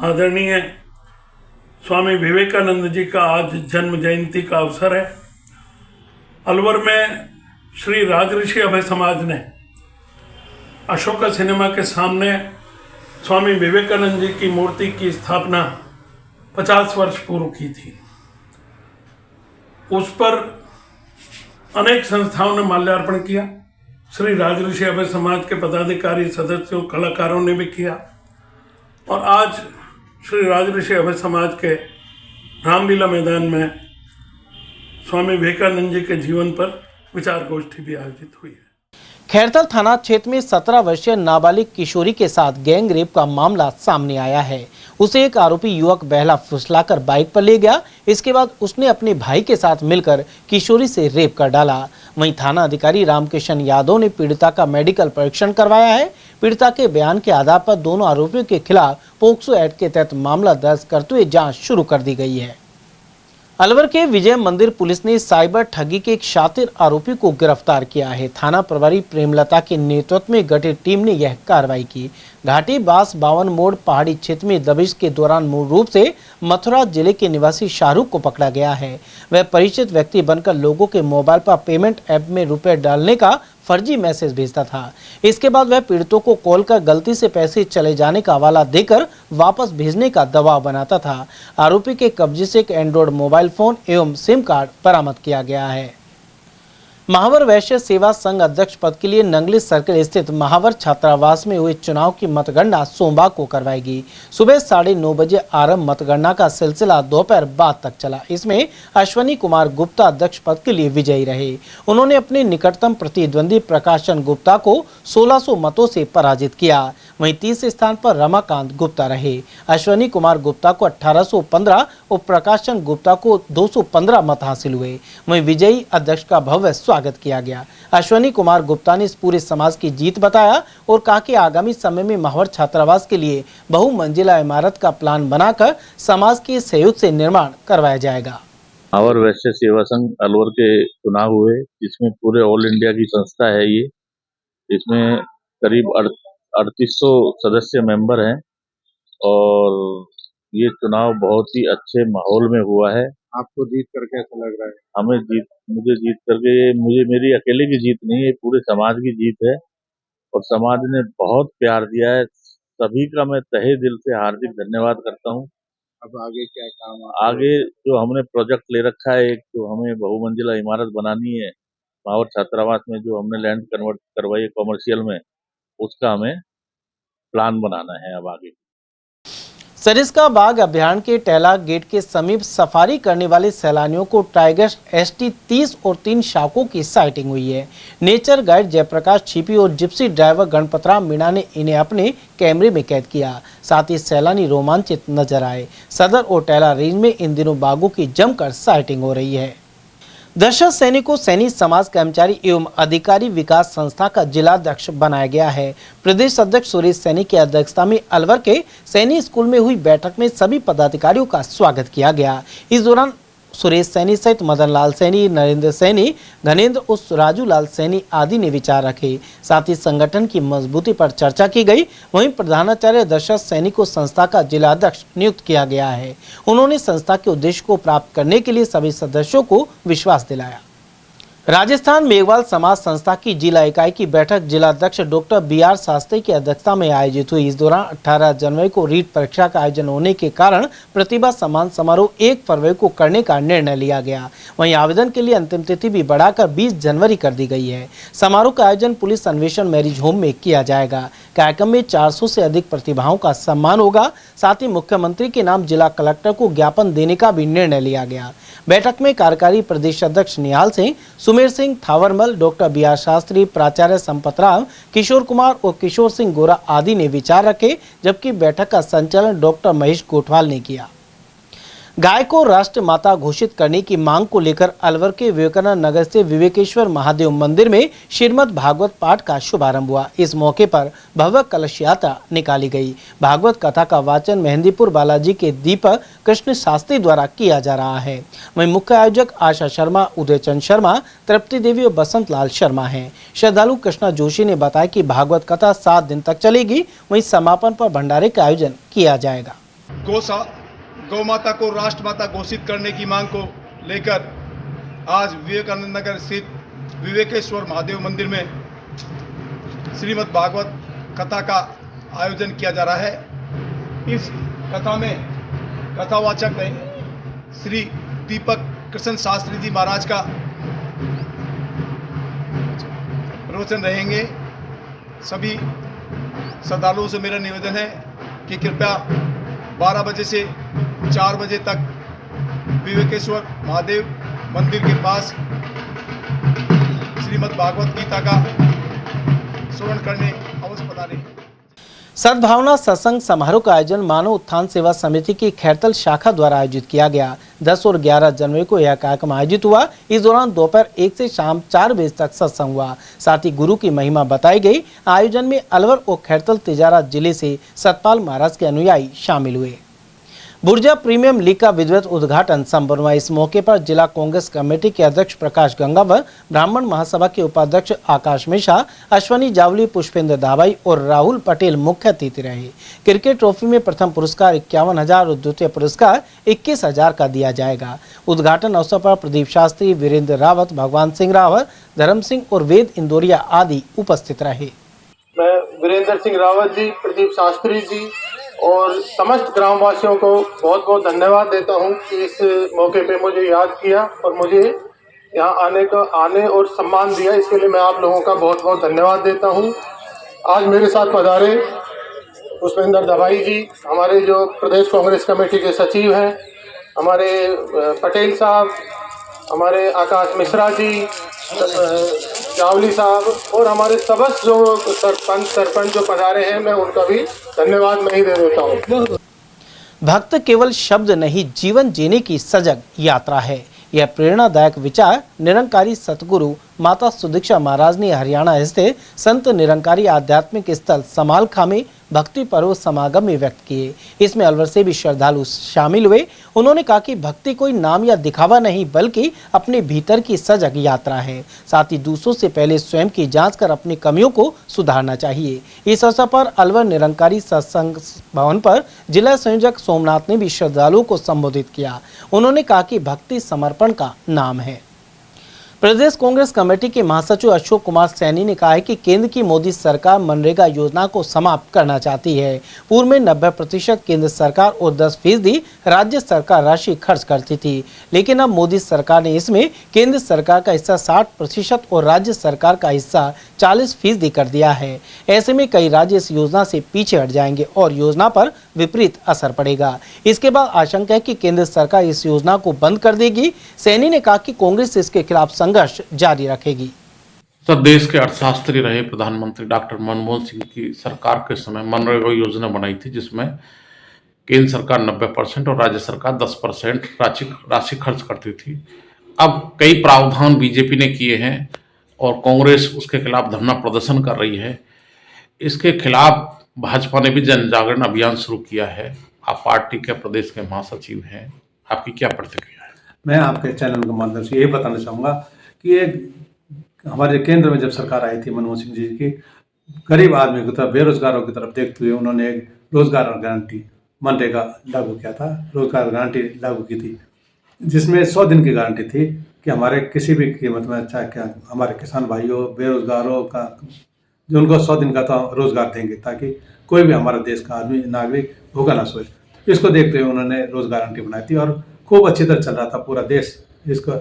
आदरणीय स्वामी विवेकानंद जी का आज जन्म जयंती का अवसर है। अलवर में श्री राजर्षि अभय समाज ने अशोका सिनेमा के सामने स्वामी विवेकानंद जी की मूर्ति की स्थापना 50 वर्ष पूर्व की थी। उस पर अनेक संस्थाओं ने माल्यार्पण किया। श्री राजर्षि अभय समाज के पदाधिकारी, सदस्यों, कलाकारों ने भी किया। और आज श्री राजर्षि अभय समाज के रामलीला मैदान में स्वामी विवेकानंद जी के जीवन पर विचार गोष्ठी भी आयोजित हुई है। खैरथल थाना क्षेत्र में 17 वर्षीय नाबालिग किशोरी के साथ गैंग रेप का मामला सामने आया है। उसे एक आरोपी युवक बहला फुसलाकर बाइक पर ले गया। इसके बाद उसने अपने भाई के साथ मिलकर किशोरी से रेप कर डाला। वहीं थाना अधिकारी रामकिशन यादव ने पीड़िता का मेडिकल परीक्षण करवाया है। पीड़िता के बयान के आधार पर दोनों आरोपियों के खिलाफ पोक्सो एक्ट के तहत मामला दर्ज करते हुए जांच शुरू कर दी गई है। अलवर के विजय मंदिर पुलिस ने साइबर ठगी के एक शातिर आरोपी को गिरफ्तार किया है। थाना प्रभारी प्रेमलता के नेतृत्व में गठित टीम ने यह कार्रवाई की। घाटी बास 52 मोड़ पहाड़ी क्षेत्र में दबिश के दौरान मूल रूप से मथुरा जिले के निवासी शाहरुख को पकड़ा गया है। वह परिचित व्यक्ति बनकर लोगों के मोबाइल पर पेमेंट ऐप में रुपए डालने का फर्जी मैसेज भेजता था। इसके बाद वह पीड़ितों को कॉल कर गलती से पैसे चले जाने का हवाला देकर वापस भेजने का दबाव बनाता था। आरोपी के कब्जे से एक एंड्रॉयड मोबाइल फोन एवं सिम कार्ड बरामद किया गया है। महावर वैश्य सेवा संघ अध्यक्ष पद के लिए नंगली सर्किल स्थित महावर छात्रावास में हुए चुनाव की मतगणना सोमवार को करवाएगी। सुबह 9:30 बजे आरंभ मतगणना का सिलसिला दोपहर बाद तक चला। इसमें अश्वनी कुमार गुप्ता अध्यक्ष पद के लिए विजयी रहे। उन्होंने अपने निकटतम प्रतिद्वंदी प्रकाशन गुप्ता को 1600 मतों से पराजित किया। वहीं तीसरे स्थान पर रमाकांत गुप्ता रहे। अश्वनी कुमार गुप्ता को 1815 और प्रकाशन गुप्ता को 215 मत हासिल हुए। वहीं विजयी अध्यक्ष का भव्य स्वागत किया गया। अश्वनी कुमार गुप्ता ने इस पूरे समाज की जीत बताया और कहा कि आगामी समय में महावर छात्रावास के लिए बहुमंजिला इमारत का प्लान बनाकर समाज के सहयोग से निर्माण करवाया जाएगा। महावर वैश्य सेवा संघ अलवर के चुनाव हुए, इसमें पूरे ऑल इंडिया की संस्था है ये। इसमें करीब 3800 सदस्य मेंबर हैं और ये चुनाव बहुत ही अच्छे माहौल में हुआ है। आपको जीत कर कैसा लग रहा है? मुझे जीत करके मेरी अकेले की जीत नहीं है, पूरे समाज की जीत है और समाज ने बहुत प्यार दिया है। सभी का मैं तहे दिल से हार्दिक धन्यवाद करता हूँ। अब आगे क्या काम? आगे जो हमने प्रोजेक्ट ले रखा है, एक तो हमें बहुमंजिला इमारत बनानी है महावर छात्रावास में, जो हमने लैंड कन्वर्ट करवाई है कॉमर्शियल में, उसका हमें प्लान बनाना है अब आगे। सरिस्का बाघ अभ्यारण्य के टैला गेट के समीप सफारी करने वाले सैलानियों को टाइगर ST 30 और 3 शावकों की साइटिंग हुई है। नेचर गाइड जयप्रकाश छिपी और जिप्सी ड्राइवर गणपतराम मीणा ने इन्हें अपने कैमरे में कैद किया। साथ ही सैलानी रोमांचित नजर आए। सदर और टैला रेंज में इन दिनों बाघों की जमकर साइटिंग हो रही है। दशरथ सैनी को सैनी समाज कर्मचारी एवं अधिकारी विकास संस्था का जिलाध्यक्ष बनाया गया है। प्रदेश अध्यक्ष सुरेश सैनी की अध्यक्षता में अलवर के सैनी स्कूल में हुई बैठक में सभी पदाधिकारियों का स्वागत किया गया। इस दौरान सुरेश सैनी सहित मदन लाल सैनी, नरेंद्र सैनी, घनेंद्र उर्फ राजू लाल सैनी आदि ने विचार रखे। साथ ही संगठन की मजबूती पर चर्चा की गई। वहीं प्रधानाचार्य दशरथ सैनी को संस्था का जिलाध्यक्ष नियुक्त किया गया है। उन्होंने संस्था के उद्देश्य को प्राप्त करने के लिए सभी सदस्यों को विश्वास दिलाया। राजस्थान मेघवाल समाज संस्था की जिला इकाई की बैठक जिलाध्यक्ष डॉक्टर BR शास्त्री की अध्यक्षता में आयोजित हुई। इस दौरान 18 जनवरी को रीट परीक्षा का आयोजन होने के कारण प्रतिभा सम्मान समारोह 1 फरवरी को करने का निर्णय लिया गया। वहीं आवेदन के लिए अंतिम तिथि भी बढ़ाकर 20 जनवरी कर दी गई है। समारोह का आयोजन पुलिस अन्वेषण मैरिज होम में किया जाएगा। कार्यक्रम में 400 से अधिक प्रतिभाओं का सम्मान होगा। साथ ही मुख्यमंत्री के नाम जिला कलेक्टर को ज्ञापन देने का भी निर्णय लिया गया। बैठक में कार्यकारी प्रदेश अध्यक्ष निहाल सिंह, सुमेर सिंह थावरमल, डॉक्टर BR शास्त्री, प्राचार्य संपत राव, किशोर कुमार और किशोर सिंह गोरा आदि ने विचार रखे। जबकि बैठक का संचालन डॉक्टर महेश गोठवाल ने किया। गाय को राष्ट्र माता घोषित करने की मांग को लेकर अलवर के विवेकानंद नगर से विवेकेश्वर महादेव मंदिर में श्रीमद् भागवत पाठ का शुभारंभ हुआ। इस मौके पर भव्य कलश यात्रा निकाली गई। भागवत कथा का वाचन मेहंदीपुर बालाजी के दीपक कृष्ण शास्त्री द्वारा किया जा रहा है। वहीं मुख्य आयोजक आशा शर्मा, उदय चंद शर्मा, तृप्ति देवी और बसंत लाल शर्मा हैं। श्रद्धालु कृष्णा जोशी ने बताया कि भागवत कथा 7 दिन तक चलेगी। वहीं समापन पर भंडारे का आयोजन किया जाएगा। गौ माता को राष्ट्र माता घोषित करने की मांग को लेकर आज विवेकानंद नगर स्थित विवेकेश्वर महादेव मंदिर में श्रीमद् भागवत कथा का आयोजन किया जा रहा है। इस कथा में कथावाचक है श्री दीपक कृष्ण शास्त्री जी महाराज का प्रवचन रहेंगे। सभी श्रद्धालुओं से मेरा निवेदन है कि कृपया 12 बजे से 4 बजे तक विवेकेश्वर महादेव मंदिर के पास श्रीमद् भागवत गीता का श्रवण करने अवश्य पधारें। सद्भावना सत्संग समारोह का आयोजन मानव उत्थान सेवा समिति की खैरतल शाखा द्वारा आयोजित किया गया। 10 और 11 जनवरी को यह कार्यक्रम आयोजित हुआ। इस दौरान दोपहर 1 से शाम 4 बजे तक सत्संग हुआ। साथ ही गुरु की महिमा बताई गई। आयोजन में अलवर और खैरतल तिजारा जिले से सतपाल महाराज के अनुयायी शामिल हुए। बुर्जा प्रीमियम लीग का विधिवत उद्घाटन संपन्न हुआ। इस मौके पर जिला कांग्रेस कमेटी के अध्यक्ष प्रकाश गंगावर, ब्राह्मण महासभा के उपाध्यक्ष आकाश मिश्रा, अश्वनी जावली, पुष्पेंद्र दावाई और राहुल पटेल मुख्य अतिथि रहे। क्रिकेट ट्रॉफी में प्रथम पुरस्कार 51,000 और द्वितीय पुरस्कार 21,000 का दिया जाएगा। उद्घाटन अवसर पर प्रदीप शास्त्री, वीरेंद्र रावत, भगवान सिंह रावत, धर्म सिंह और वेद इंदौरिया आदि उपस्थित रहे। मैं वीरेंद्र सिंह रावत जी, प्रदीप शास्त्री जी और समस्त ग्रामवासियों को बहुत बहुत धन्यवाद देता हूं कि इस मौके पे मुझे याद किया और मुझे यहाँ आने और सम्मान दिया। इसके लिए मैं आप लोगों का बहुत बहुत धन्यवाद देता हूं। आज मेरे साथ पधारे पुष्पेंद्र दावाई जी, हमारे जो प्रदेश कांग्रेस कमेटी के सचिव हैं, हमारे पटेल साहब, हमारे आकाश मिश्रा जी, जावली साहब और हमारे सबस जो सरपंच जो पधारे हैं, मैं उनका भी धन्यवाद मैं ही दे देता हूँ। भक्त केवल शब्द नहीं, जीवन जीने की सजग यात्रा है। यह प्रेरणादायक विचार निरंकारी सतगुरु माता सुदीक्षा महाराज ने हरियाणा स्थित संत निरंकारी आध्यात्मिक स्थल समालखा में भक्ति पर्व समागम में व्यक्त किए। इसमें अलवर से भी श्रद्धालु शामिल हुए। उन्होंने कहा कि भक्ति कोई नाम या दिखावा नहीं बल्कि अपने भीतर की सजग यात्रा है। साथ ही दूसरों से पहले स्वयं की जांच कर अपनी कमियों को सुधारना चाहिए। इस अवसर पर अलवर निरंकारी सत्संग भवन पर जिला संयोजक सोमनाथ ने भी श्रद्धालुओं को संबोधित किया। उन्होंने कहा कि भक्ति समर्पण का नाम है। प्रदेश कांग्रेस कमेटी के महासचिव अशोक कुमार सैनी ने कहा है कि केंद्र की मोदी सरकार मनरेगा योजना को समाप्त करना चाहती है। पूर्व में 90% केंद्र सरकार और 10% राज्य सरकार राशि खर्च करती थी, लेकिन अब मोदी सरकार ने इसमें केंद्र सरकार का हिस्सा 60% और राज्य सरकार का हिस्सा 40% कर दिया है। ऐसे में कई राज्य इस योजना से पीछे हट जाएंगे और योजना पर विपरीत असर पड़ेगा। इसके बाद आशंका है कि केंद्र सरकार इस योजना को बंद कर देगी। सैनी ने कहा कि कांग्रेस इसके खिलाफ संघर्ष जारी रखेगी। सर, देश के अर्थशास्त्री रहे प्रधानमंत्री डॉक्टर मनमोहन सिंह की सरकार के समय मनरेगा योजना बनाई थी, जिसमें केंद्र सरकार 90% और राज्य सरकार 10% राशि खर्च करती थी। अब कई प्रावधान बीजेपी ने किए हैं और कांग्रेस उसके खिलाफ धरना प्रदर्शन कर रही है। इसके खिलाफ भाजपा ने भी जन जागरण अभियान शुरू किया है। आप पार्टी के प्रदेश के महासचिव हैं, आपकी क्या प्रतिक्रिया है? मैं आपके चैनल के माध्यम से ये बताना चाहूँगा कि हमारे केंद्र में जब सरकार आई थी मनमोहन सिंह जी की, गरीब आदमी की तरफ, बेरोजगारों की तरफ देखते हुए उन्होंने एक रोजगार गारंटी मनरेगा लागू किया था, रोजगार गारंटी लागू की थी, जिसमें 100 दिन की गारंटी थी कि हमारे किसी भी कीमत में, चाहे क्या हमारे किसान भाइयों, बेरोजगारों का, जो उनको 100 दिन का तो रोजगार देंगे ताकि कोई भी हमारे देश का आदमी, नागरिक भूखा ना सोए। इसको देखते हुए उन्होंने रोजगार गारंटी बनाई थी और खूब अच्छी तरह चल रहा था। पूरा देश इसको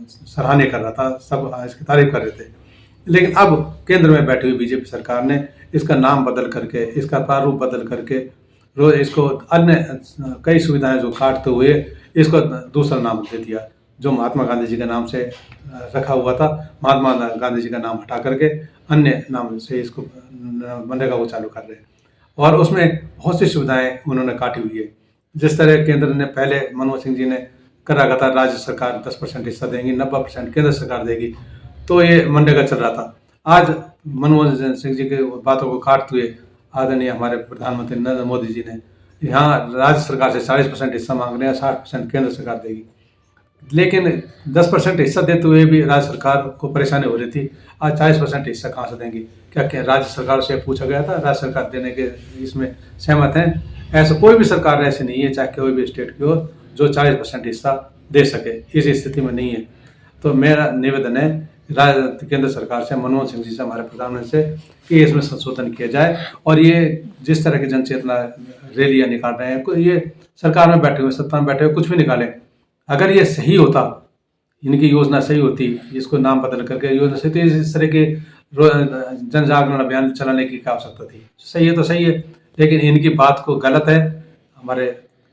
सराहनीय कर रहा था, सब इसकी तारीफ कर रहे थे। लेकिन अब केंद्र में बैठी हुई बीजेपी सरकार ने इसका नाम बदल करके, इसका प्रारूप बदल करके, इसको अन्य कई सुविधाएं जो काटते हुए इसको दूसरा नाम दे दिया, जो महात्मा गांधी जी के नाम से रखा हुआ था। महात्मा गांधी जी का नाम हटा करके अन्य नाम से इसको मनरेगा को चालू कर रहे हैं और उसमें बहुत सी सुविधाएं उन्होंने काटी हुई है। जिस तरह केंद्र ने पहले मनमोहन सिंह जी ने कर रखा था, राज्य सरकार 10% हिस्सा देंगी, 90% केंद्र सरकार देगी, तो ये मनरेगा चल रहा था। आज मनमोहन सिंह जी के बातों को काटते हुए आदरणीय हमारे प्रधानमंत्री नरेंद्र मोदी जी ने यहाँ राज्य सरकार से 40% हिस्सा मांग रहे हैं, 60% केंद्र सरकार देगी। लेकिन 10% हिस्सा देते हुए भी राज्य सरकार को परेशानी हो रही थी। आज 40% हिस्सा कहाँ से देंगी? क्या राज्य सरकार से पूछा गया था? राज्य सरकार देने के इसमें सहमत हैं? ऐसा कोई भी सरकार ऐसी नहीं है, चाहे कोई भी स्टेट की हो, जो 40% हिस्सा दे सके। इस स्थिति में नहीं है। तो मेरा निवेदन है केंद्र सरकार से, मनमोहन सिंह जी से, हमारे प्रधानमंत्री से, कि इसमें संशोधन किया जाए और ये जिस तरह की जनचेतना रैलियाँ निकाल रहे हैं, ये सरकार में बैठे हुए, सत्ता में बैठे हुए कुछ भी निकालें। अगर ये सही होता, इनकी योजना सही होती, इसको नाम बदल करके योजना सही, तो इस तरह के जन जागरण अभियान चलाने की क्या आवश्यकता थी? सही है तो सही है, लेकिन इनकी बात को गलत है। हमारे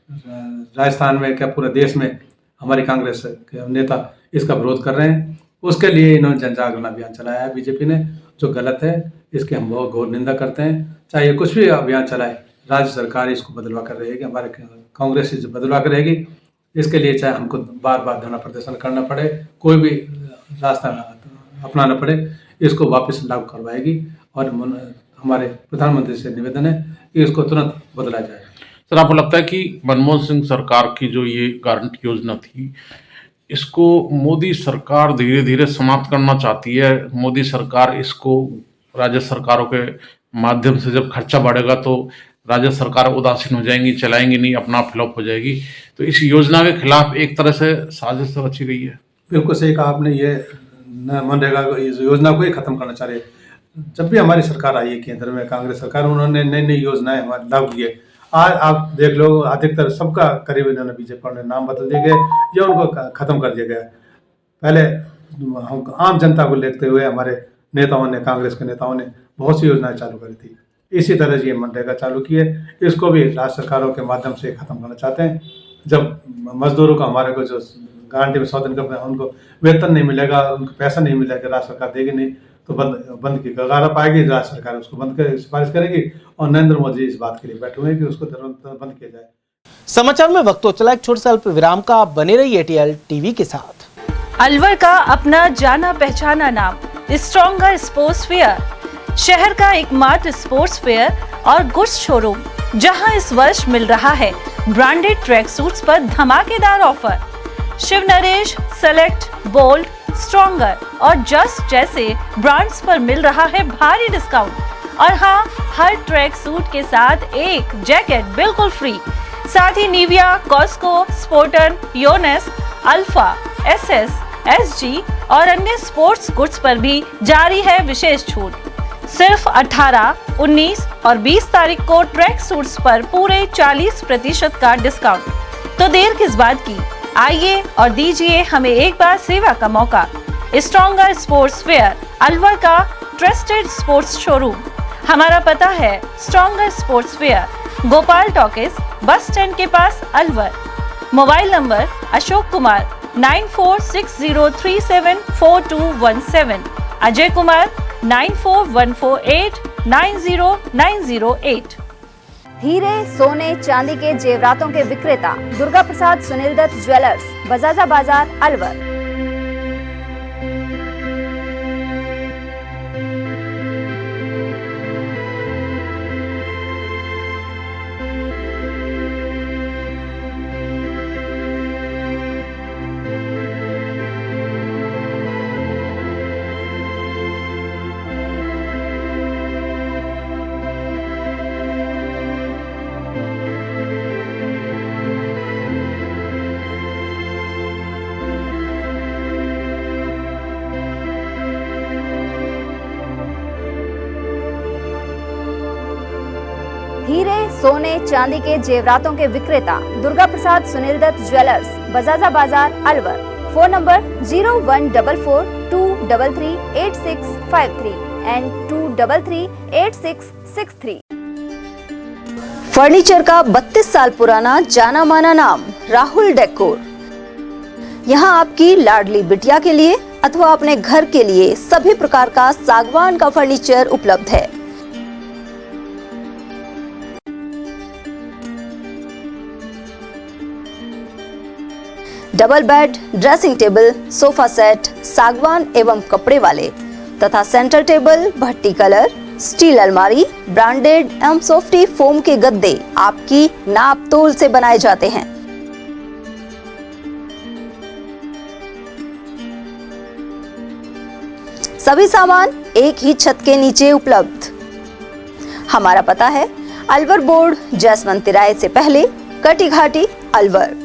राजस्थान में, क्या पूरे देश में हमारी कांग्रेस के नेता इसका विरोध कर रहे हैं। उसके लिए इन्होंने जन जागरण अभियान चलाया है बीजेपी ने, जो गलत है। इसकी हम बहुत घोर निंदा करते हैं। चाहे कुछ भी अभियान चलाए, राज्य सरकार इसको बदलवा कर रहेगी, हमारे कांग्रेस इसे बदलवा कर रहेगी। इसके लिए चाहे हमको बार बार धरना प्रदर्शन करना पड़े, कोई भी रास्ता अपनाना पड़े, इसको वापस लागू करवाएगी। और हमारे प्रधानमंत्री से निवेदन है कि इसको तुरंत बदला जाए। सर, आपको लगता है कि मनमोहन सिंह सरकार की जो ये गारंटी योजना थी, इसको मोदी सरकार धीरे धीरे समाप्त करना चाहती है? मोदी सरकार इसको राज्य सरकारों के माध्यम से जब खर्चा बढ़ेगा तो राज्य सरकार उदासीन हो जाएंगी, चलाएंगी नहीं, अपना फ्लॉप हो जाएगी। तो इस योजना के खिलाफ एक तरह से साजिश रची गई है। बिल्कुल सही कहा आपने। ये मनरेगा इस योजना को ही खत्म करना चाह रहे। जब भी हमारी सरकार आई है केंद्र में, कांग्रेस सरकार, उन्होंने नई नई योजनाएं हमारे लागू की है। आज आप देख लो, अधिकतर सबका करीब इन्होंने बीजेपी ने नाम बदल दिए गए या उनको खत्म कर दिया गया। पहले आम जनता को देखते हुए हमारे नेताओं ने, कांग्रेस के नेताओं ने बहुत सी योजनाएं चालू करी थी। इसी तरह ये मनरेगा चालू की है, इसको भी राज्य सरकारों के माध्यम से खत्म करना चाहते हैं। जब मजदूरों को, हमारे को जो गारंटी में 100 दिन का उनको वेतन नहीं मिलेगा, उनको पैसा नहीं मिलेगा, राज्य सरकार देगी नहीं, तो बंद की कगार पाएगी। राज्य सरकार उसको बंद कर सिफारिश करेगी और नरेंद्र मोदी इस बात के लिए बैठे हुए हैं कि उसको बंद किया जाए। समाचार में वक्त तो चला एक छोटे से अल्प विराम का। आप बने रहिए ATL टीवी के साथ। अलवर का अपना जाना पहचाना नाम स्ट्रॉन्गर स्पोर्ट्स फेयर, शहर का एकमात्र स्पोर्ट्स फेयर और गुड्स शोरूम, जहां इस वर्ष मिल रहा है ब्रांडेड ट्रैक सूट्स पर धमाकेदार offer. Shiv Naresh, select, bold, stronger और जस्ट जैसे ब्रांड्स पर मिल रहा है भारी डिस्काउंट। और हाँ, हर ट्रैक सूट के साथ एक जैकेट बिल्कुल फ्री। साथ ही Nivia, Cosco, Spartan, Yonex, Alpha, SS, SG, और अन्य स्पोर्ट्स गुड्स पर भी जारी है विशेष छूट। सिर्फ 18, 19 और 20 तारीख को ट्रैक सूट्स पर पूरे 40% का डिस्काउंट। तो देर किस बात की, आइए और दीजिए हमें एक बार सेवा का मौका। स्ट्रॉन्गर स्पोर्ट्स वेयर, अलवर का ट्रस्टेड स्पोर्ट्स शोरूम। हमारा पता है Stronger Sports Wear, Gopal Talkies, bus stand के पास, अलवर। Mobile number Ashok Kumar 9460374217, Ajay Kumar 9414890908। हीरे, सोने, चांदी के जेवरातों के विक्रेता दुर्गा प्रसाद सुनील दत्त ज्वेलर्स, बजाजा बाजार, अलवर। हीरे, सोने, चांदी के जेवरातों के विक्रेता Durga Prasad Sunil Dutt jewellers, Bajaja Bazaar, Alwar. Phone number 0144233863 and 2338663। Furniture का 32 साल पुराना जाना माना नाम राहुल डेकोर। यहाँ आपकी लाडली बिटिया के लिए अथवा अपने घर के लिए सभी प्रकार का सागवान का फर्नीचर उपलब्ध है। Double bed, dressing table, sofa set सागवान एवं कपड़े वाले तथा सेंटर टेबल, भट्टी कलर, स्टील अलमारी, ब्रांडेड एवं सॉफ्टी फोम के गद्दे आपकी नाप तोल से बनाए जाते हैं। सभी सामान एक ही छत के नीचे उपलब्ध। हमारा पता है अलवर बोर्ड, जैसमंत तिराहे से पहले, कटी घाटी, Alwar.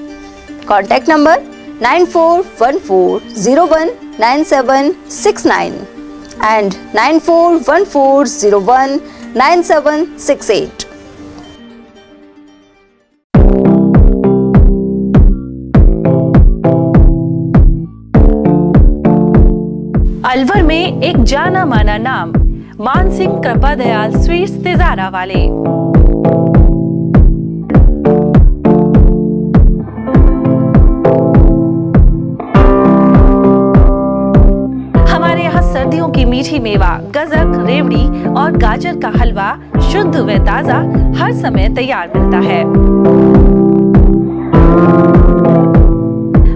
Contact number 9414019769 and 9414019768। Alwar में एक जाना माना नाम मानसिंह कृपा दयाल स्वीट्स तिजारा वाले। सर्दियों की मीठी मेवा, गजक, रेवड़ी और गाजर का हलवा शुद्ध व ताजा हर समय तैयार मिलता है।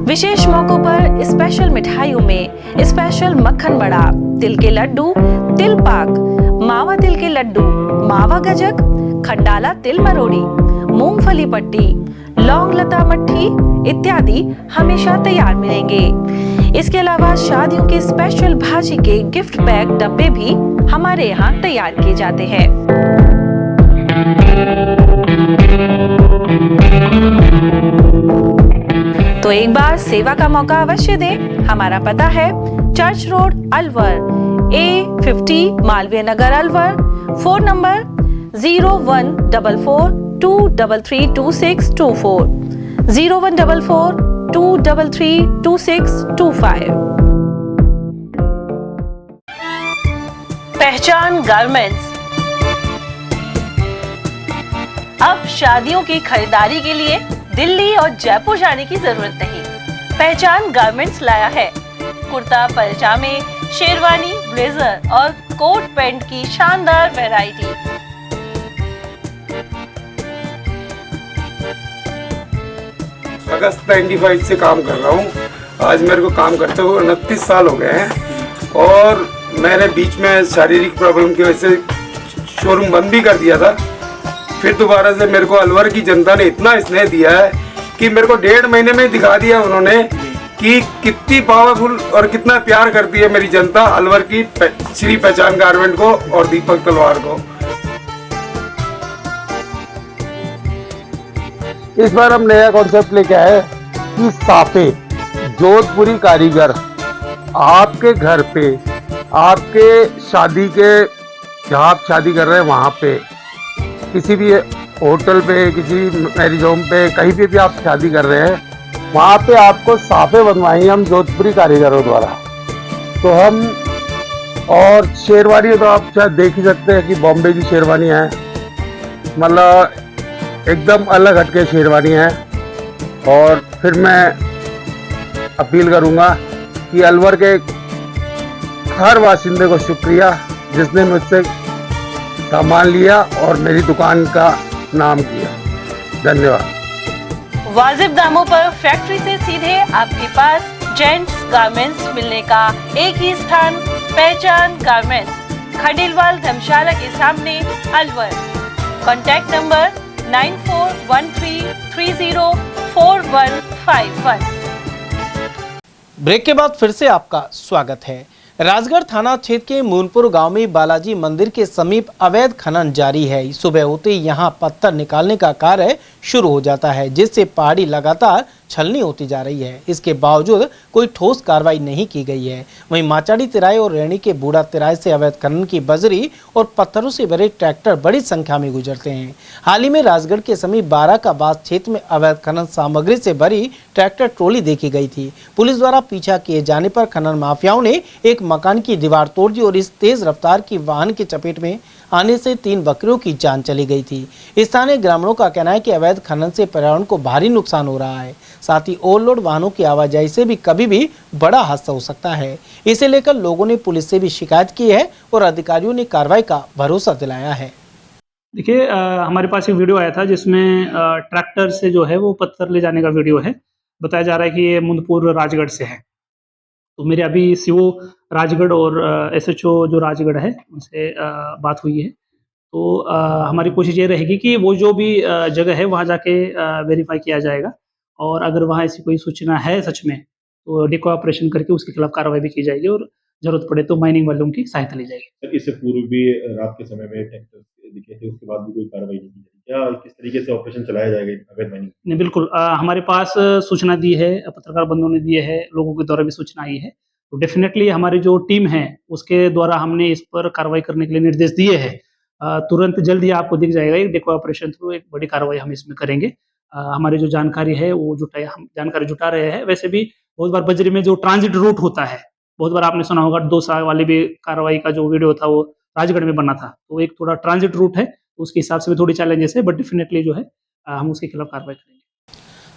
विशेष मौकों पर स्पेशल मिठाइयों में स्पेशल मक्खन बड़ा, तिल के लड्डू, तिल पाक, मावा तिल के लड्डू, मावा गजक, खंडाला तिल मरोड़ी, मूंगफली पट्टी, लौंग लता मट्ठी इत्यादि हमेशा तैयार मिलेंगे। इसके अलावा शादियों के स्पेशल भाजी के गिफ्ट पैक डब्बे भी हमारे यहाँ तैयार किए जाते हैं। तो एक बार सेवा का मौका अवश्य दें। हमारा पता है church road, Alwar, A50 Malviya Nagar, Alwar. Phone number 014423326240, 0144233225। पहचान गारमेंट्स। अब शादियों की खरीदारी के लिए दिल्ली और जयपुर जाने की जरूरत नहीं। पहचान गारमेंट्स लाया है कुर्ता, पैजामे, शेरवानी, ब्लेजर और कोट पैंट की शानदार वैरायटी। अगस्त 95 से काम कर रहा हूँ। आज मेरे को काम करते हुए 29 साल हो गए हैं और मैंने बीच में शारीरिक प्रॉब्लम की वजह से शोरूम बंद भी कर दिया था। फिर दोबारा से मेरे को अलवर की जनता ने इतना स्नेह दिया है कि मेरे को 1.5 महीने में दिखा दिया उन्होंने कि कितनी पावरफुल और कितना प्यार करती है मेरी जनता अलवर की श्री पहचान गारमेंट को और दीपक तलवार को। इस बार हम नया कॉन्सेप्ट लेके आए कि साफे जोधपुरी कारीगर आपके घर पे, आपके शादी के, जहाँ आप शादी कर रहे हैं वहाँ पे, किसी भी होटल पे, किसी मैरिज होम पे, कहीं पे भी आप शादी कर रहे हैं, वहाँ पे आपको साफे बनवाएंगे हम जोधपुरी कारीगरों द्वारा। तो हम, और शेरवानी तो आप शायद देख ही सकते हैं कि बॉम्बे की शेरवानी है, मतलब एकदम अलग हटके शेरवानी है। और फिर मैं अपील करूँगा कि अलवर के हर वासिंदे को शुक्रिया जिसने मुझसे सामान लिया और मेरी दुकान का नाम किया। धन्यवाद। वाजिब दामों पर फैक्ट्री से सीधे आपके पास जेंट्स गारमेंट्स मिलने का एक ही स्थान, पहचान गारमेंट्स, खंडेलवाल धर्मशाला के सामने, अलवर। Contact number 9413304151। ब्रेक के बाद फिर से आपका स्वागत है। राजगढ़ थाना क्षेत्र के मूनपुर गांव में बालाजी मंदिर के समीप अवैध खनन जारी है। सुबह होते ही यहां पत्थर निकालने का कार्य शुरू हो जाता है, जिससे पहाड़ी लगातार छलनी होती जा रही है। इसके बावजूद कोई ठोस कार्रवाई नहीं की गई है। वहीं माचाड़ी तिराई और रैणी के बूढ़ा तिराई से अवैध खनन की बजरी और पत्थरों से भरे ट्रैक्टर बड़ी संख्या में गुजरते हैं। हाल ही में राजगढ़ के समीप बारा का बास क्षेत्र में अवैध खनन सामग्री से भरी ट्रैक्टर ट्रॉली देखी गई थी। पुलिस द्वारा पीछा किए जाने पर खनन माफियाओं ने एक मकान की दीवार तोड़ दी और इस तेज रफ्तार की वाहन की चपेट में आने से 3 बकरियों की जान चली गई थी। स्थानीय ग्रामीणों का कहना है कि अवैध खनन से पर्यावरण को भारी नुकसान हो रहा है। साथ ही ओवरलोड वाहनों की आवाजाही से भी कभी भी बड़ा हादसा हो सकता है। इसे लेकर लोगों ने पुलिस से भी शिकायत की है और अधिकारियों ने कार्रवाई का भरोसा दिलाया है। देखिए, हमारे पास एक वीडियो आया था जिसमें ट्रैक्टर से जो है वो पत्थर ले जाने का वीडियो है। बताया जा रहा है कि ये मुंदपुर राजगढ़ से है। तो मेरे अभी सीओ राजगढ़ और एसएचओ जो राजगढ़ है उनसे बात हुई है। तो हमारी कोशिश ये रहेगी कि वो जो भी जगह है वहाँ जाके वेरीफाई किया जाएगा और अगर वहाँ ऐसी कोई सूचना है सच में तो डिको ऑपरेशन करके उसके खिलाफ कार्रवाई भी की जाएगी और जरूरत पड़े तो माइनिंग वालों की सहायता ली जाएगी। सर, इससे पूर्व भी रात के समय में ट्रैक्टर दिखे थे, उसके बाद भी कोई कार्रवाई नहीं की जाएगी क्या? किस तरीके से ऑपरेशन चलाया जाएगा अवैध माइनिंग? नहीं, बिल्कुल। हमारे पास सूचना दी है, पत्रकार बंधुओं ने दिए है, लोगों के द्वारा भी सूचना आई है। तो डेफिनेटली हमारी जो टीम है उसके द्वारा हमने इस पर कार्रवाई करने के लिए निर्देश दिए हैं। तुरंत जल्द ही आपको दिख जाएगा एक डेको ऑपरेशन थ्रू एक बड़ी कार्रवाई हम इसमें करेंगे। हमारी जो जानकारी है वो हम जानकारी जुटा रहे हैं। वैसे भी बहुत बार बजरी में जो ट्रांजिट रूट होता है, बहुत बार आपने सुना होगा 2 साल वाली भी कार्रवाई का जो वीडियो था वो राजगढ़ में बना था। तो एक थोड़ा ट्रांजिट रूट है, उसके हिसाब से भी थोड़ी चैलेंजेस है, बट डेफिनेटली जो है हम उसके खिलाफ कार्रवाई करेंगे।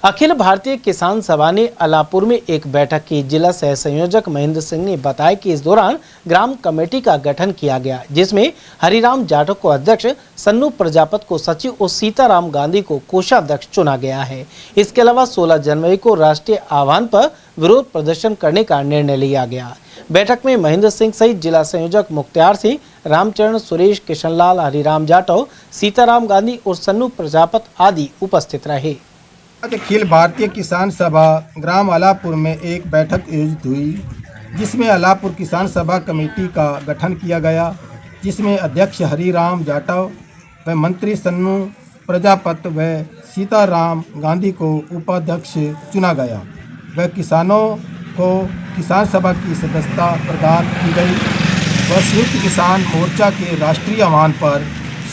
अखिल भारतीय किसान सभा ने अलापुर में एक बैठक की। जिला सह संयोजक महेंद्र सिंह ने बताया कि इस दौरान ग्राम कमेटी का गठन किया गया, जिसमें हरिराम जाटव को अध्यक्ष, सन्नू प्रजापत को सचिव और सीताराम गांधी को कोषाध्यक्ष चुना गया है। इसके अलावा 16 जनवरी को राष्ट्रीय आह्वान पर विरोध प्रदर्शन करने का निर्णय लिया गया। बैठक में महेंद्र सिंह सहित जिला संयोजक मुख्तार सिंह, रामचरण, सुरेश, किशनलाल, हरिराम जाटव, सीताराम गांधी और सन्नू प्रजापत आदि उपस्थित रहे। अखिल भारतीय किसान सभा ग्राम अलापुर में एक बैठक आयोजित हुई, जिसमें अलापुर किसान सभा कमेटी का गठन किया गया, जिसमें अध्यक्ष हरिराम जाटव व मंत्री सन्नू प्रजापत व सीताराम गांधी को उपाध्यक्ष चुना गया व किसानों को किसान सभा की सदस्यता प्रदान की गई व संयुक्त किसान मोर्चा के राष्ट्रीय आह्वान पर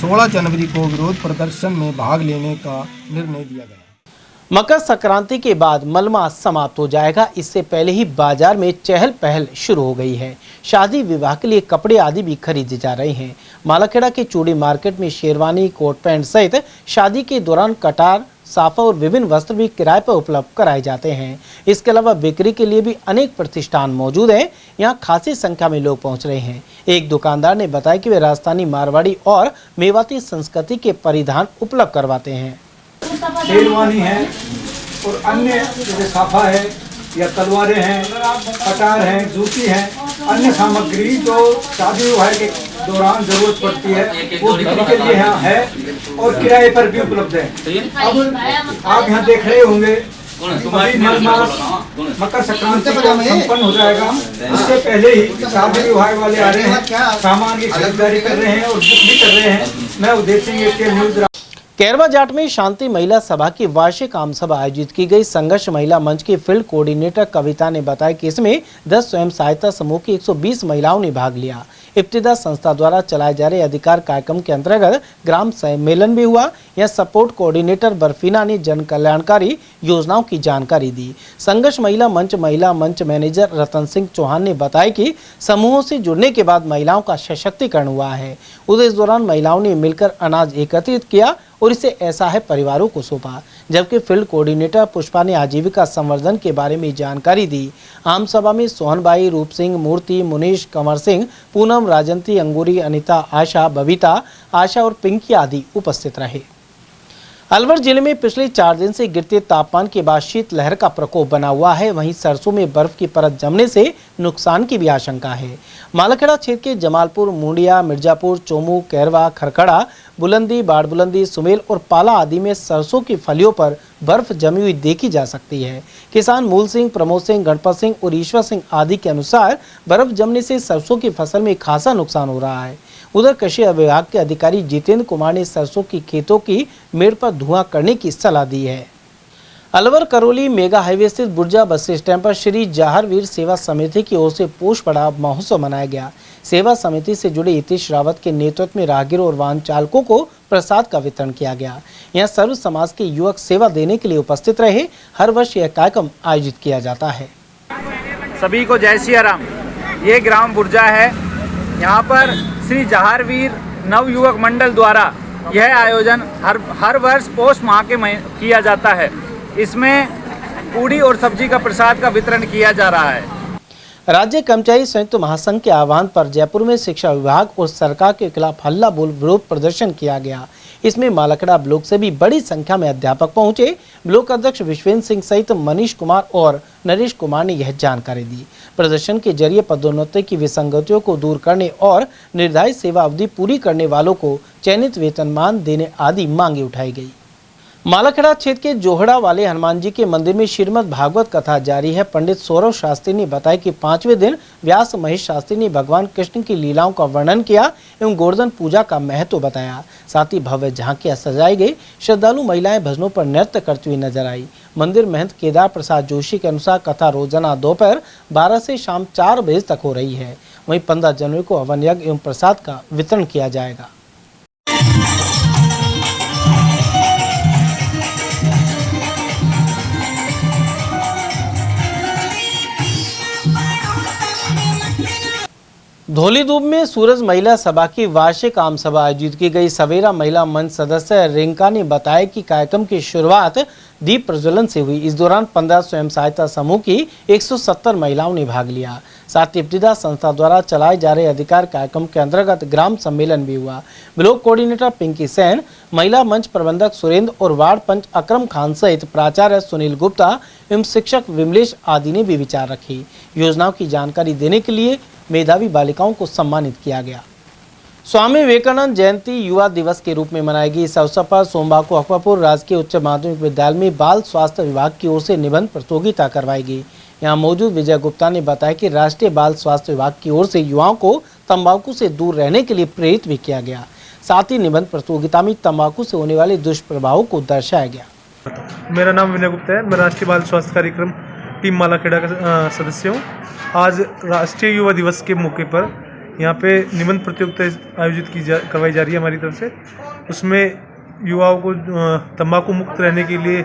16 जनवरी को विरोध प्रदर्शन में भाग लेने का निर्णय लिया गया। मकर संक्रांति के बाद मलमास समाप्त हो जाएगा। इससे पहले ही बाजार में चहल पहल शुरू हो गई है। शादी विवाह के लिए कपड़े आदि भी खरीदे जा रहे हैं। मालाखेड़ा के चूड़ी मार्केट में शेरवानी, कोट पैंट सहित शादी के दौरान कटार, साफा और विभिन्न वस्त्र भी किराए पर उपलब्ध कराए जाते हैं। इसके अलावा बिक्री के लिए भी अनेक प्रतिष्ठान मौजूद हैं। यहाँ खासी संख्या में लोग पहुँच रहे हैं। एक दुकानदार ने बताया कि वे राजस्थानी, मारवाड़ी और मेवाती संस्कृति के परिधान उपलब्ध करवाते हैं। शेरवानी है और अन्य जैसे साफा है या तलवारें हैं, कटार हैं, जूती हैं, अन्य सामग्री जो शादी विवाह के दौरान जरूरत पड़ती है वो बिक्री के लिए यहाँ है और किराए पर भी उपलब्ध है। अब आप यहाँ देख रहे होंगे मकर संक्रांति संपन्न हो जाएगा, उससे पहले ही शादी विवाह वाले आ रहे हैं, सामान की खरीदारी कर रहे हैं और बुक भी कर रहे हैं। मैं उदय सिंह के न्यूज। कैरवा जाट में शांति महिला सभा की वार्षिक आम सभा आयोजित की गई। संघर्ष महिला मंच की फील्ड कोऑर्डिनेटर कविता ने बताया कि इसमें 10 स्वयं सहायता समूह की 120 महिलाओं ने भाग लिया। इब्तिदा संस्था द्वारा चलाए जा रहे अधिकार कार्यक्रम के अंतर्गत ग्राम सम्मेलन भी हुआ। यह सपोर्ट कोऑर्डिनेटर बर्फीना ने जन कल्याणकारी योजनाओं की जानकारी दी। संघर्ष महिला मंच मैनेजर रतन सिंह चौहान ने बताया कि समूहों से जुड़ने के बाद महिलाओं का सशक्तिकरण हुआ है। उधर इस दौरान महिलाओं ने मिलकर अनाज एकत्रित किया और इसे असहाय परिवारों को सौंपा, जबकि फील्ड कोऑर्डिनेटर पुष्पा ने आजीविका संवर्धन के बारे में जानकारी दी। आम सभा में सोहनबाई, रूप सिंह, मूर्ति, मुनीश, कंवर सिंह, पूनम, राजंती, अंगूरी, अनिता, आशा, बबीता, आशा और पिंकी आदि उपस्थित रहे। अलवर जिले में पिछले 4 दिन से गिरते तापमान के बाद शीतलहर का प्रकोप बना हुआ है। वहीं सरसों में बर्फ की परत जमने से नुकसान की भी आशंका है। मालाखेड़ा क्षेत्र के जमालपुर, मुंडिया, मिर्जापुर, चोमू, कैरवा, खरखड़ा, बुलंदी, बाड़बुलंदी, सुमेल और पाला आदि में सरसों की फलियों पर बर्फ जमी हुई देखी जा सकती है। किसान मूल सिंह, प्रमोद सिंह, गणपत सिंह और ईश्वर सिंह आदि के अनुसार बर्फ जमने से सरसों की फसल में खासा नुकसान हो रहा है। उधर कृषि विभाग के अधिकारी जितेंद्र कुमार ने सरसों की खेतों की मेड़ पर धुआं करने की सलाह दी है। अलवर करौली मेगा हाईवे स्थित बुर्जा बस स्टैंड पर श्री जहारवीर सेवा समिति की ओर से पोष पड़ाव महोत्सव मनाया गया। सेवा समिति से जुड़े हितेश रावत के नेतृत्व में राहगीरों और वाहन चालकों को प्रसाद का वितरण किया गया। यहाँ सर्व समाज के युवक सेवा देने के लिए उपस्थित रहे। हर वर्ष यह कार्यक्रम आयोजित किया जाता है। सभी को जय सिया राम। ये ग्राम बुर्जा है। यहाँ पर श्री जहारवीर नव युवक मंडल द्वारा यह आयोजन हर वर्ष पौष माह के किया जाता है। इसमें पूड़ी और सब्जी का प्रसाद का वितरण किया जा रहा है। राज्य कर्मचारी संयुक्त महासंघ के आह्वान पर जयपुर में शिक्षा विभाग और सरकार के खिलाफ हल्ला बोल विरोध प्रदर्शन किया गया। इसमें मालाखेड़ा ब्लॉक से भी बड़ी संख्या में अध्यापक पहुंचे। ब्लॉक अध्यक्ष विश्वेंद्र सिंह सहित मनीष कुमार और नरेश कुमार ने यह जानकारी दी। प्रदर्शन के जरिए पदोन्नति की विसंगतियों को दूर करने और निर्धारित सेवा अवधि पूरी करने वालों को चयनित वेतनमान देने आदि मांगे उठाई गई। मालाखेड़ा क्षेत्र के जोहड़ा वाले हनुमान जी के मंदिर में श्रीमद् भागवत कथा जारी है। पंडित सौरभ शास्त्री ने बताया कि 5वें दिन व्यास महेश शास्त्री ने भगवान कृष्ण की लीलाओं का वर्णन किया एवं गोवर्धन पूजा का महत्व बताया। साथ ही भव्य झांकियां सजाई गई। श्रद्धालु महिलाएं भजनों पर नृत्य करती हुई नजर आई। मंदिर महंत केदार प्रसाद जोशी के अनुसार कथा रोजाना दोपहर 12 से शाम 4 बजे तक हो रही है। वहीं 15 जनवरी को हवन यज्ञ एवं प्रसाद का वितरण किया जाएगा। धौलीधूप में सूरज महिला सभा की वार्षिक आम सभा आयोजित की गई। सवेरा महिला मंच सदस्य रिंका ने बताया कि कार्यक्रम की शुरुआत दीप प्रज्वलन से हुई। इस दौरान 15 स्वयं सहायता समूह की 170 महिलाओं ने भाग लिया। साथ ही इब्तिदा संस्था द्वारा चलाए जा रहे अधिकार कार्यक्रम के अंतर्गत ग्राम सम्मेलन भी हुआ। ब्लॉक कोऑर्डिनेटर पिंकी सेन, महिला मंच प्रबंधक सुरेंद्र और वार्ड पंच अकरम खान सहित प्राचार्य सुनील गुप्ता एवं शिक्षक विमलेश आदि ने भी विचार रखे। योजनाओं की जानकारी देने के लिए मेधावी बालिकाओं को सम्मानित किया गया। स्वामी विवेकानंद जयंती युवा दिवस के रूप में मनाएगी। इस अवसर पर सोमवार को अकबरपुर राजकीय उच्च माध्यमिक विद्यालय में बाल स्वास्थ्य विभाग की ओर से निबंध प्रतियोगिता करवाई गई। यहाँ मौजूद विजय गुप्ता ने बताया कि राष्ट्रीय बाल स्वास्थ्य विभाग की ओर से युवाओं को तंबाकू से दूर रहने के लिए प्रेरित भी किया गया। साथ ही निबंध प्रतियोगिता में तंबाकू से होने वाले दुष्प्रभावों को दर्शाया गया। मेरा नाम विनय गुप्ता है। मैं राष्ट्रीय बाल स्वास्थ्य कार्यक्रम टीम मालाखेड़ा का सदस्य हूँ। आज राष्ट्रीय युवा दिवस के मौके पर यहाँ पे निबंध प्रतियोगिता आयोजित करवाई जा रही है हमारी तरफ से। उसमें युवाओं को तंबाकू मुक्त रहने के लिए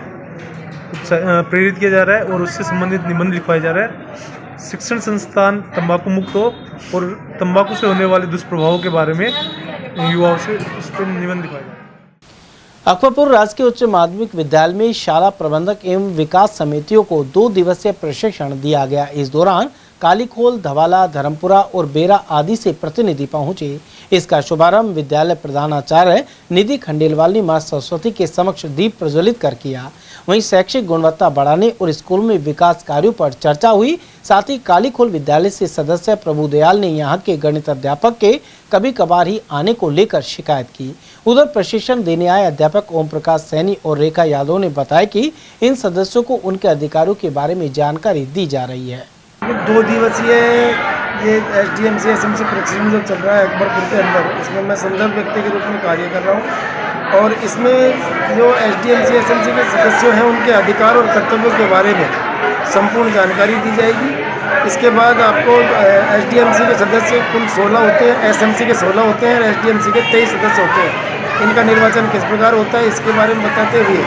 प्रेरित किया जा रहा है और उससे संबंधित निबंध लिखवाया जा रहा है। शिक्षण संस्थान तंबाकू मुक्त हो और तंबाकू से होने वाले दुष्प्रभावों के बारे में युवाओं से उस पर निबंध लिखवाया जा रहा है। अकबरपुर राजकीय उच्च माध्यमिक विद्यालय में शाला प्रबंधक एवं विकास समितियों को 2 दिवसीय प्रशिक्षण दिया गया। इस दौरान कालीखोल, धवाला, धर्मपुरा और बेरा आदि से प्रतिनिधि पहुंचे। इसका शुभारंभ विद्यालय प्रधानाचार्य निधि खंडेलवाल ने मां सरस्वती के समक्ष दीप प्रज्वलित कर किया। वहीं शैक्षिक गुणवत्ता बढ़ाने और स्कूल में विकास कार्यों पर चर्चा हुई। साथ ही कालीखोल विद्यालय से सदस्य प्रभुदयाल ने यहाँ के गणित अध्यापक के कभी कभार ही आने को लेकर शिकायत की। उधर प्रशिक्षण देने आए अध्यापक ओम प्रकाश सैनी और रेखा यादव ने बताया कि इन सदस्यों को उनके अधिकारों के बारे में जानकारी दी जा रही है। 2 दिवसीय ये SDM से SMC प्रशिक्षण जो चल रहा है अकबरपुर के अंदर, इसमें मैं संदर्भ व्यक्ति के रूप में कार्य कर रहा हूँ। और इसमें जो SDMC SMC के सदस्य हैं उनके अधिकार और कर्तव्यों के बारे में संपूर्ण जानकारी दी जाएगी। इसके बाद आपको SDMC के सदस्य कुल 16 होते हैं, SMC के 16 होते हैं और SDMC के 23 सदस्य होते हैं। इनका निर्वाचन किस प्रकार होता है इसके बारे में बताते हुए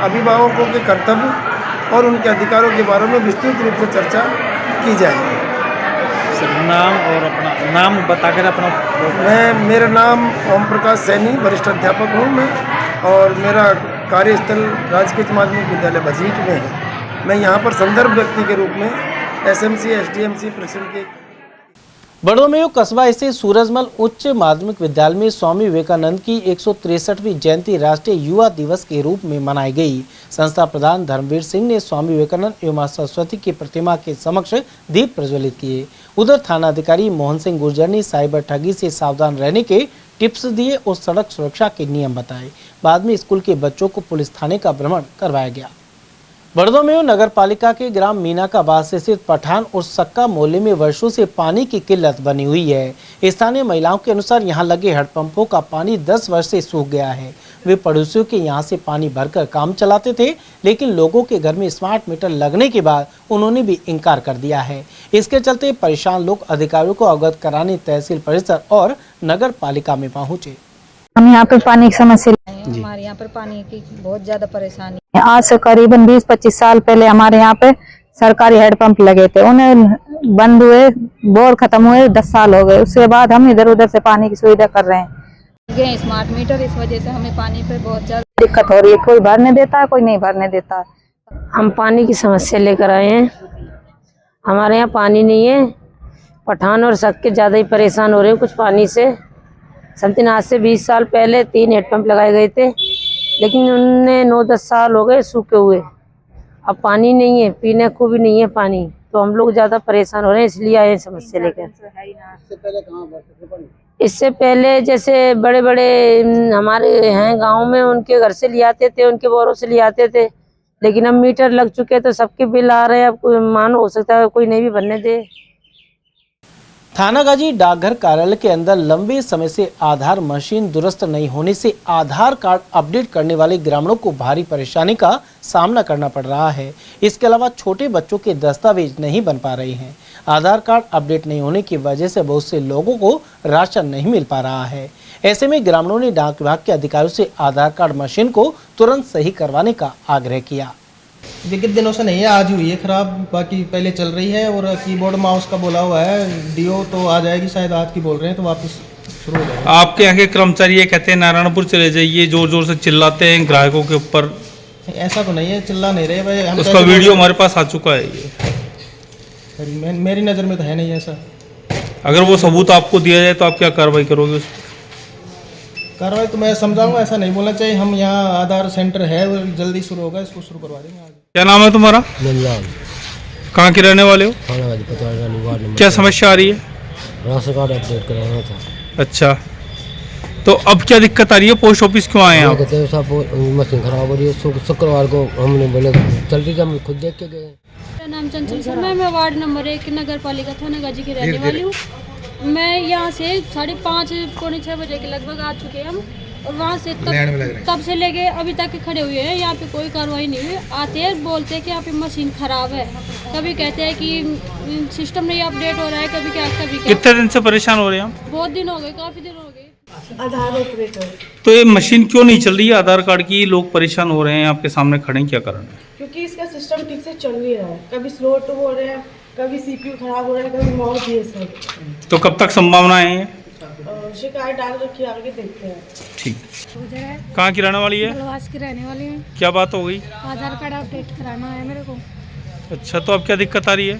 अभिभावकों के कर्तव्य और उनके अधिकारों के बारे में विस्तृत रूप से चर्चा की जाएगी। नाम और अपना नाम बताकर अपना। मेरा नाम ओम प्रकाश सैनी, वरिष्ठ अध्यापक हूँ मैं, और मेरा कार्यस्थल राजकीय माध्यमिक विद्यालय भजीट में है। मैं यहाँ पर संदर्भ व्यक्ति के रूप में SMC SDMC प्रेसिडेंट के। बड़ोमेयो कस्बा स्थित सूरजमल उच्च माध्यमिक विद्यालय में स्वामी विवेकानंद की 163वीं जयंती राष्ट्रीय युवा दिवस के रूप में मनाई गई। संस्था प्रधान धर्मवीर सिंह ने स्वामी विवेकानंद एवं मां सरस्वती की प्रतिमा के समक्ष दीप प्रज्वलित किए। उधर थाना अधिकारी मोहन सिंह गुर्जर ने साइबर ठगी से सावधान रहने के टिप्स दिए और सड़क सुरक्षा के नियम बताए। बाद में स्कूल के बच्चों को पुलिस थाने का भ्रमण करवाया गया। बड़ोमेयो नगर पालिका के ग्राम मीनाकाबाद से स्थित पठान और सक्का मोहल्ले में वर्षों से पानी की किल्लत बनी हुई है। स्थानीय महिलाओं के अनुसार यहां लगे हैंडपंपों का पानी 10 वर्ष से सूख गया है। वे पड़ोसियों के यहां से पानी भरकर काम चलाते थे, लेकिन लोगों के घर में स्मार्ट मीटर लगने के बाद उन्होंने भी इनकार कर दिया है। इसके चलते परेशान लोग अधिकारियों को अवगत कराने तहसील परिसर और नगर पालिका में पहुंचे। हम यहाँ पे पानी की समस्या, हमारे यहाँ पर पानी की बहुत ज्यादा परेशानी। आज से करीबन 20-25 साल पहले हमारे यहाँ पे सरकारी हैंडपंप लगे थे, उन्हें बंद हुए, बोर खत्म हुए, 10 साल हो गए। उसके बाद हम इधर उधर से पानी की सुविधा कर रहे हैं। स्मार्ट मीटर, इस वजह से हमें पानी पे बहुत ज्यादा दिक्कत हो रही है। कोई भरने देता है, कोई नहीं भरने देता है। हम पानी की समस्या लेकर आए हैं। हमारे यहाँ पानी नहीं है। पठान और सक्के ज्यादा ही परेशान हो रहे हैं कुछ पानी से। समथिंग आज से 20 साल पहले 3 हैंडपंप लगाए गए थे, लेकिन उनने 9-10 साल हो गए सूखे हुए। अब पानी नहीं है, पीने को भी नहीं है पानी, तो हम लोग ज्यादा परेशान हो रहे हैं, इसलिए आए समस्या लेकर। इससे पहले जैसे बड़े बड़े हमारे हैं गांव में, उनके घर से ले आते थे, उनके बोरों से ले आते थे, लेकिन अब मीटर लग चुके तो सबके बिल आ रहे हैं। अब मानो हो सकता है कोई नहीं भी भरने दे। थानागाजी डाकघर कार्यालय के अंदर लंबे समय से आधार मशीन दुरुस्त नहीं होने से आधार कार्ड अपडेट करने वाले ग्रामीणों को भारी परेशानी का सामना करना पड़ रहा है। इसके अलावा छोटे बच्चों के दस्तावेज नहीं बन पा रहे हैं। आधार कार्ड अपडेट नहीं होने की वजह से बहुत से लोगों को राशन नहीं मिल पा रहा है। ऐसे में ग्रामीणों ने डाक विभाग के अधिकारियों से आधार कार्ड मशीन को तुरंत सही करवाने का आग्रह किया। विगत दिनों से नहीं है, आज हुई है खराब, बाकी पहले चल रही है। और कीबोर्ड माउस का बोला हुआ है, डीओ तो आ जाएगी शायद, आज की बोल रहे हैं, तो वापस शुरू हो जाएगा। आपके यहाँ के कर्मचारी ये कहते हैं नारायणपुर चले जाइए, जोर जोर से चिल्लाते हैं ग्राहकों के ऊपर। ऐसा तो नहीं है, चिल्ला नहीं रहे भाई। उसका वीडियो हमारे पास आ चुका है। ये मेरी नज़र में तो है नहीं ऐसा। अगर वो सबूत आपको दिया जाए तो आप क्या कार्रवाई करोगे उस पर? कार्रवाई तो मैं समझाऊंगा, ऐसा नहीं बोलना चाहिए। हम यहाँ आधार सेंटर है, वो जल्दी शुरू होगा, इसको शुरू करवा देंगे आज। क्या नाम है तुम्हारा? कहाँ के रहने वाले हो? क्या समस्या आ रही है? राशन कार्ड अपडेट कराना था। अच्छा, तो अब क्या दिक्कत आ रही है? पोस्ट ऑफिस क्यों आए हैं आप? मशीन खराब हो रही है। शुक्रवार को हमने बोले जल्दी से, हम खुद देख के गए। मेरा नाम चंचल शर्मा है, मैं वार्ड नंबर 1 नगर पालिका थानागाजी की रहने वाली हूँ। मैं यहाँ से 5:30-6 बजे के लगभग आ चुके हैं हम, और वहाँ से तब से लेके अभी तक खड़े हुए हैं। यहाँ पे कोई कार्रवाई नहीं हुई। आते हैं, बोलते हैं कि यहाँ पे मशीन खराब है, कभी कहते हैं कि सिस्टम नहीं अपडेट हो रहा है, कभी क्या कभी क्या। कितने दिन से परेशान हो रहे हैं आप? बहुत दिन हो गए, काफी दिन हो गए। आधार ऑपरेटर। तो ये मशीन क्यों नहीं चल रही है आधार कार्ड की? लोग परेशान हो रहे हैं, आपके सामने खड़े हैं, क्या कारण है? क्योंकि इसका सिस्टम ठीक से चल नहीं रहा है। कभी स्लो टू हो रहे हैं, कभी सीपीयू खराब हो रहा है, कभी माउस ये सब। तो कब तक संभावनाएं हैं? शिकायत डाल रखी है, आगे देखते हैं। ठीक। कहाँ की रहने वाली है? बलवास की रहने वाली हूँ। क्या बात हो गई? आधार कार्ड अपडेट कराना है मेरे को। अच्छा, तो अब क्या दिक्कत आ रही है?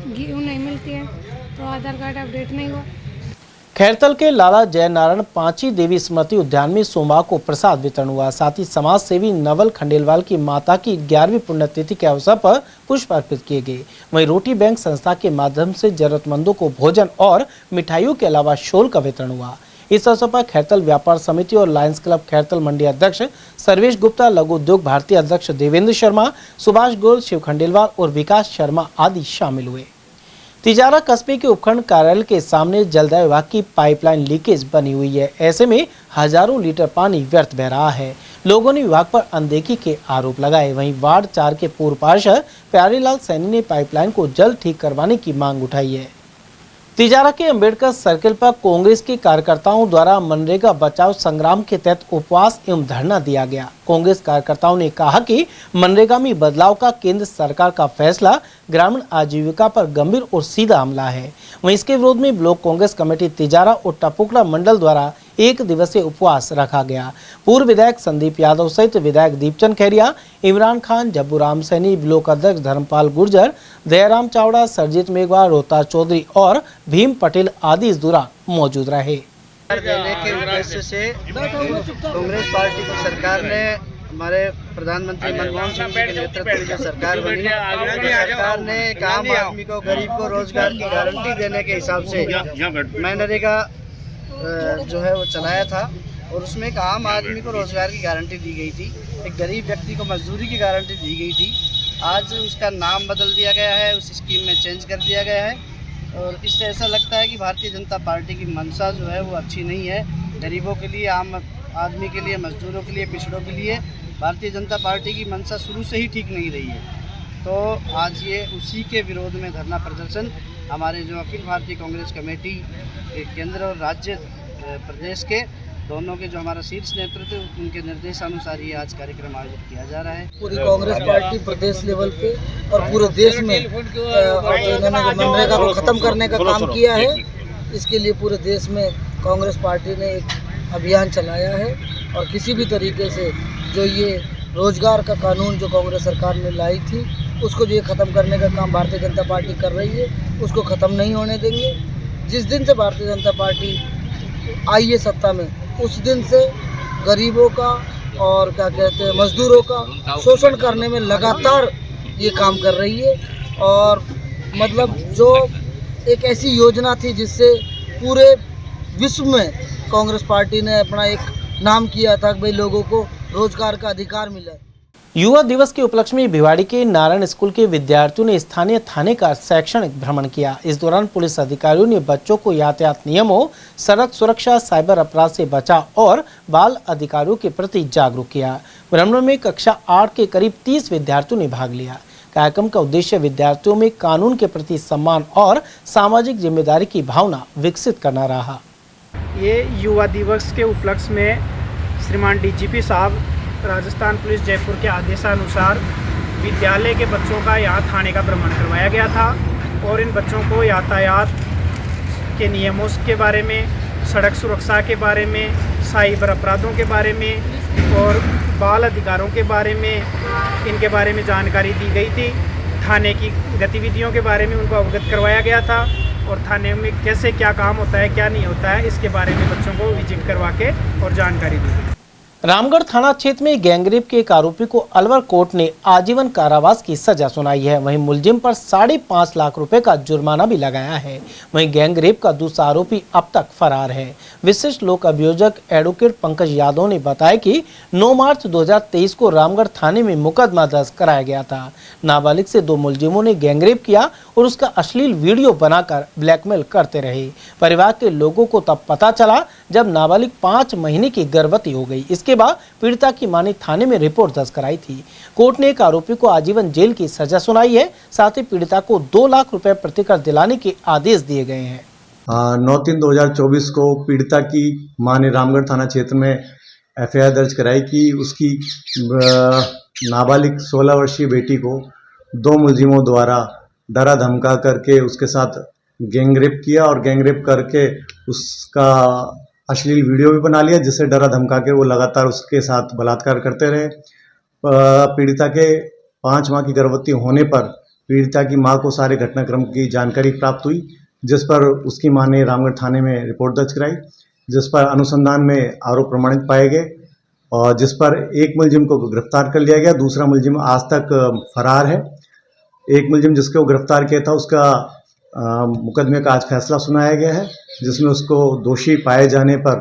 गेहूँ नहीं मिलती है, तो आधार कार्ड अपडेट नहीं हुआ। खैरतल के लाला जयनारायण पांची देवी स्मृति उद्यान में सोमवार को प्रसाद वितरण हुआ। साथ ही समाज सेवी नवल खंडेलवाल की माता की 11वीं पुण्यतिथि के अवसर पर पुष्प अर्पित किए गए। वहीं रोटी बैंक संस्था के माध्यम से जरूरतमंदों को भोजन और मिठाइयों के अलावा शॉल का वितरण हुआ। इस अवसर पर खैरतल व्यापार समिति और लायंस क्लब खैरतल मंडी अध्यक्ष सर्वेश गुप्ता, लघु उद्योग भारती अध्यक्ष देवेंद्र शर्मा, सुभाष गोयल, शिव खंडेलवाल और विकास शर्मा आदि शामिल हुए। तिजारा कस्बे के उपखंड कार्यालय के सामने जलदाय विभाग की पाइपलाइन लीकेज बनी हुई है। ऐसे में हजारों लीटर पानी व्यर्थ बह रहा है। लोगों ने विभाग पर अनदेखी के आरोप लगाए। वहीं वार्ड 4 के पूर्व पार्षद प्यारेलाल सैनी ने पाइपलाइन को जल्द ठीक करवाने की मांग उठाई है। तिजारा के अंबेडकर सर्किल पर कांग्रेस के कार्यकर्ताओं द्वारा मनरेगा बचाओ संग्राम के तहत उपवास एवं धरना दिया गया। कांग्रेस कार्यकर्ताओं ने कहा कि मनरेगा में बदलाव का केंद्र सरकार का फैसला ग्रामीण आजीविका पर गंभीर और सीधा हमला है। वहीं इसके विरोध में ब्लॉक कांग्रेस कमेटी तिजारा और टपुकड़ा मंडल द्वारा 1 दिवसीय उपवास रखा गया। पूर्व विधायक संदीप यादव सहित विधायक दीपचंद खैरिया, इमरान खान, जब्बू राम सैनी, ब्लॉक अध्यक्ष धर्मपाल गुर्जर, दयाराम चावड़ा, सरजीत मेघवाल, रोहताज चौधरी और भीम पटेल आदि इस दौरान मौजूद रहे। देने के उद्देश्य से कांग्रेस पार्टी की सरकार ने हमारे प्रधानमंत्री मनमोहन सिंह जी के नेतृत्व में जो सरकार बनी, सरकार ने एक आम आदमी को, गरीब को रोजगार की गारंटी देने के हिसाब से मनरेगा जो है वो चलाया था और उसमें एक आम आदमी को रोजगार की गारंटी दी गई थी, एक गरीब व्यक्ति को मजदूरी की गारंटी दी गई थी। आज उसका नाम बदल दिया गया है, उस स्कीम में चेंज कर दिया गया है और इससे ऐसा लगता है कि भारतीय जनता पार्टी की मंशा जो है वो अच्छी नहीं है। गरीबों के लिए, आम आदमी के लिए, मजदूरों के लिए, पिछड़ों के लिए भारतीय जनता पार्टी की मंशा शुरू से ही ठीक नहीं रही है। तो आज ये उसी के विरोध में धरना प्रदर्शन हमारे जो अखिल भारतीय कांग्रेस कमेटी केंद्र और राज्य प्रदेश के दोनों के जो हमारा शीर्ष नेतृत्व, उनके निर्देशानुसार ये आज कार्यक्रम आयोजित किया जा रहा है। पूरी कांग्रेस पार्टी प्रदेश लेवल पे और पूरे देश में इन्होंने मनरेगा को खत्म करने का काम किया है, इसके लिए पूरे देश में कांग्रेस पार्टी ने एक अभियान चलाया है और किसी भी तरीके से जो ये रोजगार का कानून जो कांग्रेस सरकार ने लाई थी उसको जो ख़त्म करने का काम भारतीय जनता पार्टी कर रही है, उसको ख़त्म नहीं होने देंगे। जिस दिन से भारतीय जनता पार्टी आई है सत्ता में, उस दिन से गरीबों का और क्या कहते हैं मजदूरों का शोषण करने में लगातार ये काम कर रही है। और मतलब जो एक ऐसी योजना थी जिससे पूरे विश्व में कांग्रेस पार्टी ने अपना एक नाम किया था कि भाई लोगों को रोजगार का अधिकार मिला। युवा दिवस के उपलक्ष्य में भिवाड़ी के नारायण स्कूल के विद्यार्थियों ने स्थानीय थाने का शैक्षणिक भ्रमण किया। इस दौरान पुलिस अधिकारियों ने बच्चों को यातायात नियमों, सड़क सुरक्षा, साइबर अपराध से बचाव और बाल अधिकारों के प्रति जागरूक किया। भ्रमण में कक्षा 8 के करीब 30 विद्यार्थियों ने भाग लिया। कार्यक्रम का उद्देश्य विद्यार्थियों में कानून के प्रति सम्मान और सामाजिक जिम्मेदारी की भावना विकसित करना रहा। ये युवा दिवस के उपलक्ष्य में श्रीमान डीजीपी साहब राजस्थान पुलिस जयपुर के आदेशानुसार विद्यालय के बच्चों का यहाँ थाने का भ्रमण करवाया गया था और इन बच्चों को यातायात के नियमों के बारे में, सड़क सुरक्षा के बारे में, साइबर अपराधों के बारे में और बाल अधिकारों के बारे में, इनके बारे में जानकारी दी गई थी। थाने की गतिविधियों के बारे में उनको अवगत करवाया गया था और थाने में कैसे क्या काम होता है, क्या नहीं होता है, इसके बारे में बच्चों को विजिट करवा के और जानकारी दी गई। रामगढ़ थाना क्षेत्र में गैंगरेप के एक आरोपी को अलवर कोर्ट ने आजीवन कारावास की सजा सुनाई है। वहीं मुलजिम पर 5.5 लाख रुपए का जुर्माना भी लगाया है। वहीं गैंगरेप का दूसरा आरोपी अब तक फरार है। विशिष्ट लोक अभियोजक एडवोकेट पंकज यादव ने बताया कि 9 मार्च 2023 को रामगढ़ थाने में मुकदमा दर्ज कराया गया था। नाबालिग से 2 मुलजिमों ने गैंगरेप किया और उसका अश्लील वीडियो बनाकर ब्लैकमेल करते रहे। परिवार के लोगों को तब पता चला जब नाबालिग 5 महीने की गर्भवती हो गई। इसके बाद पीड़िता की मां ने थाने में रिपोर्ट दर्ज कराई थी। कोर्ट ने एक आरोपी को आजीवन जेल की सजा सुनाई है। साथ ही पीड़िता को 2 लाख रुपए प्रतिकर दिलाने के आदेश दिए गए हैं। 9/3/2024 को पीड़िता की मां ने रामगढ़ थाना क्षेत्र में एफआईआर दर्ज कराई कि उसकी नाबालिग 16 वर्षीय बेटी को 2 मुलजिमों द्वारा डरा धमका करके उसके साथ गैंगरेप किया और गैंगरेप करके उसका अश्लील वीडियो भी बना लिया, जिससे डरा धमका के वो लगातार उसके साथ बलात्कार करते रहे। पीड़िता के 5 माह की गर्भवती होने पर पीड़िता की मां को सारे घटनाक्रम की जानकारी प्राप्त हुई, जिस पर उसकी मां ने रामगढ़ थाने में रिपोर्ट दर्ज कराई, जिस पर अनुसंधान में आरोप प्रमाणित पाए गए और जिस पर एक मुलजिम को गिरफ्तार कर लिया गया। दूसरा मुलजिम आज तक फरार है। एक मुलजिम जिसको गिरफ्तार किया था उसका मुकदमे का आज फैसला सुनाया गया है, जिसमें उसको दोषी पाए जाने पर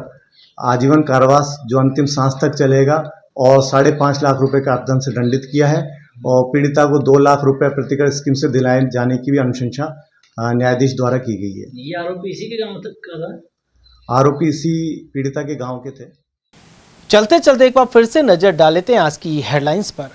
आजीवन कारावास जो अंतिम सांस तक चलेगा और 5.5 लाख रुपए का अर्थदंड से दंडित किया है और पीड़िता को 2 लाख रुपए प्रतिकर स्कीम से दिलाए जाने की भी अनुशंसा न्यायाधीश द्वारा की गई है। ये आरोपी इसी के गांव तक का था? आरोपी इसी पीड़िता के गांव के थे। चलते चलते एक बार फिर से नजर डाल लेते हैं आज की हेडलाइंस पर।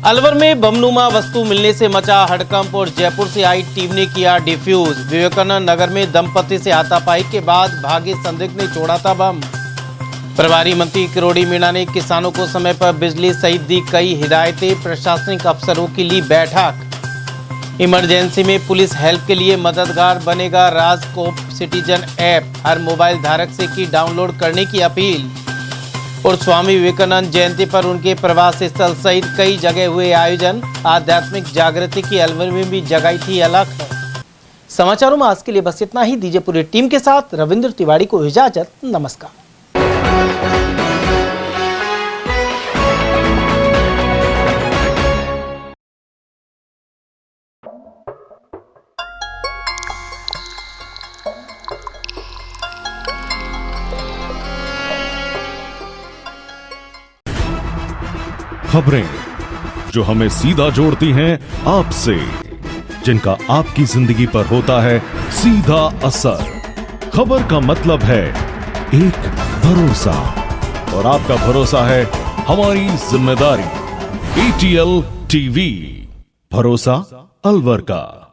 अलवर में बमनुमा वस्तु मिलने से मचा हड़कंप और जयपुर से आई टीम ने किया डिफ्यूज। विवेकानंद नगर में दंपति से हाथापाई के बाद भागे संदिग्ध ने छोड़ा था बम। प्रभारी मंत्री किरोड़ी मीणा ने किसानों को समय पर बिजली सहित दी कई हिदायतें। प्रशासनिक अफसरों की ली बैठक। इमरजेंसी में पुलिस हेल्प के लिए मददगार बनेगा राजकोप सिटीजन ऐप। हर मोबाइल धारक से की डाउनलोड करने की अपील। और स्वामी विवेकानंद जयंती पर उनके प्रवास स्थल सहित कई जगह हुए आयोजन। आध्यात्मिक जागृति की अलवर में भी जगाई थी अलख। समाचारों में आज के लिए बस इतना ही। दीजिए पूरी टीम के साथ रविंद्र तिवारी को इजाजत। नमस्कार। खबरें जो हमें सीधा जोड़ती हैं आपसे, जिनका आपकी जिंदगी पर होता है सीधा असर। खबर का मतलब है एक भरोसा, और आपका भरोसा है हमारी जिम्मेदारी। ATL TV, भरोसा अलवर का।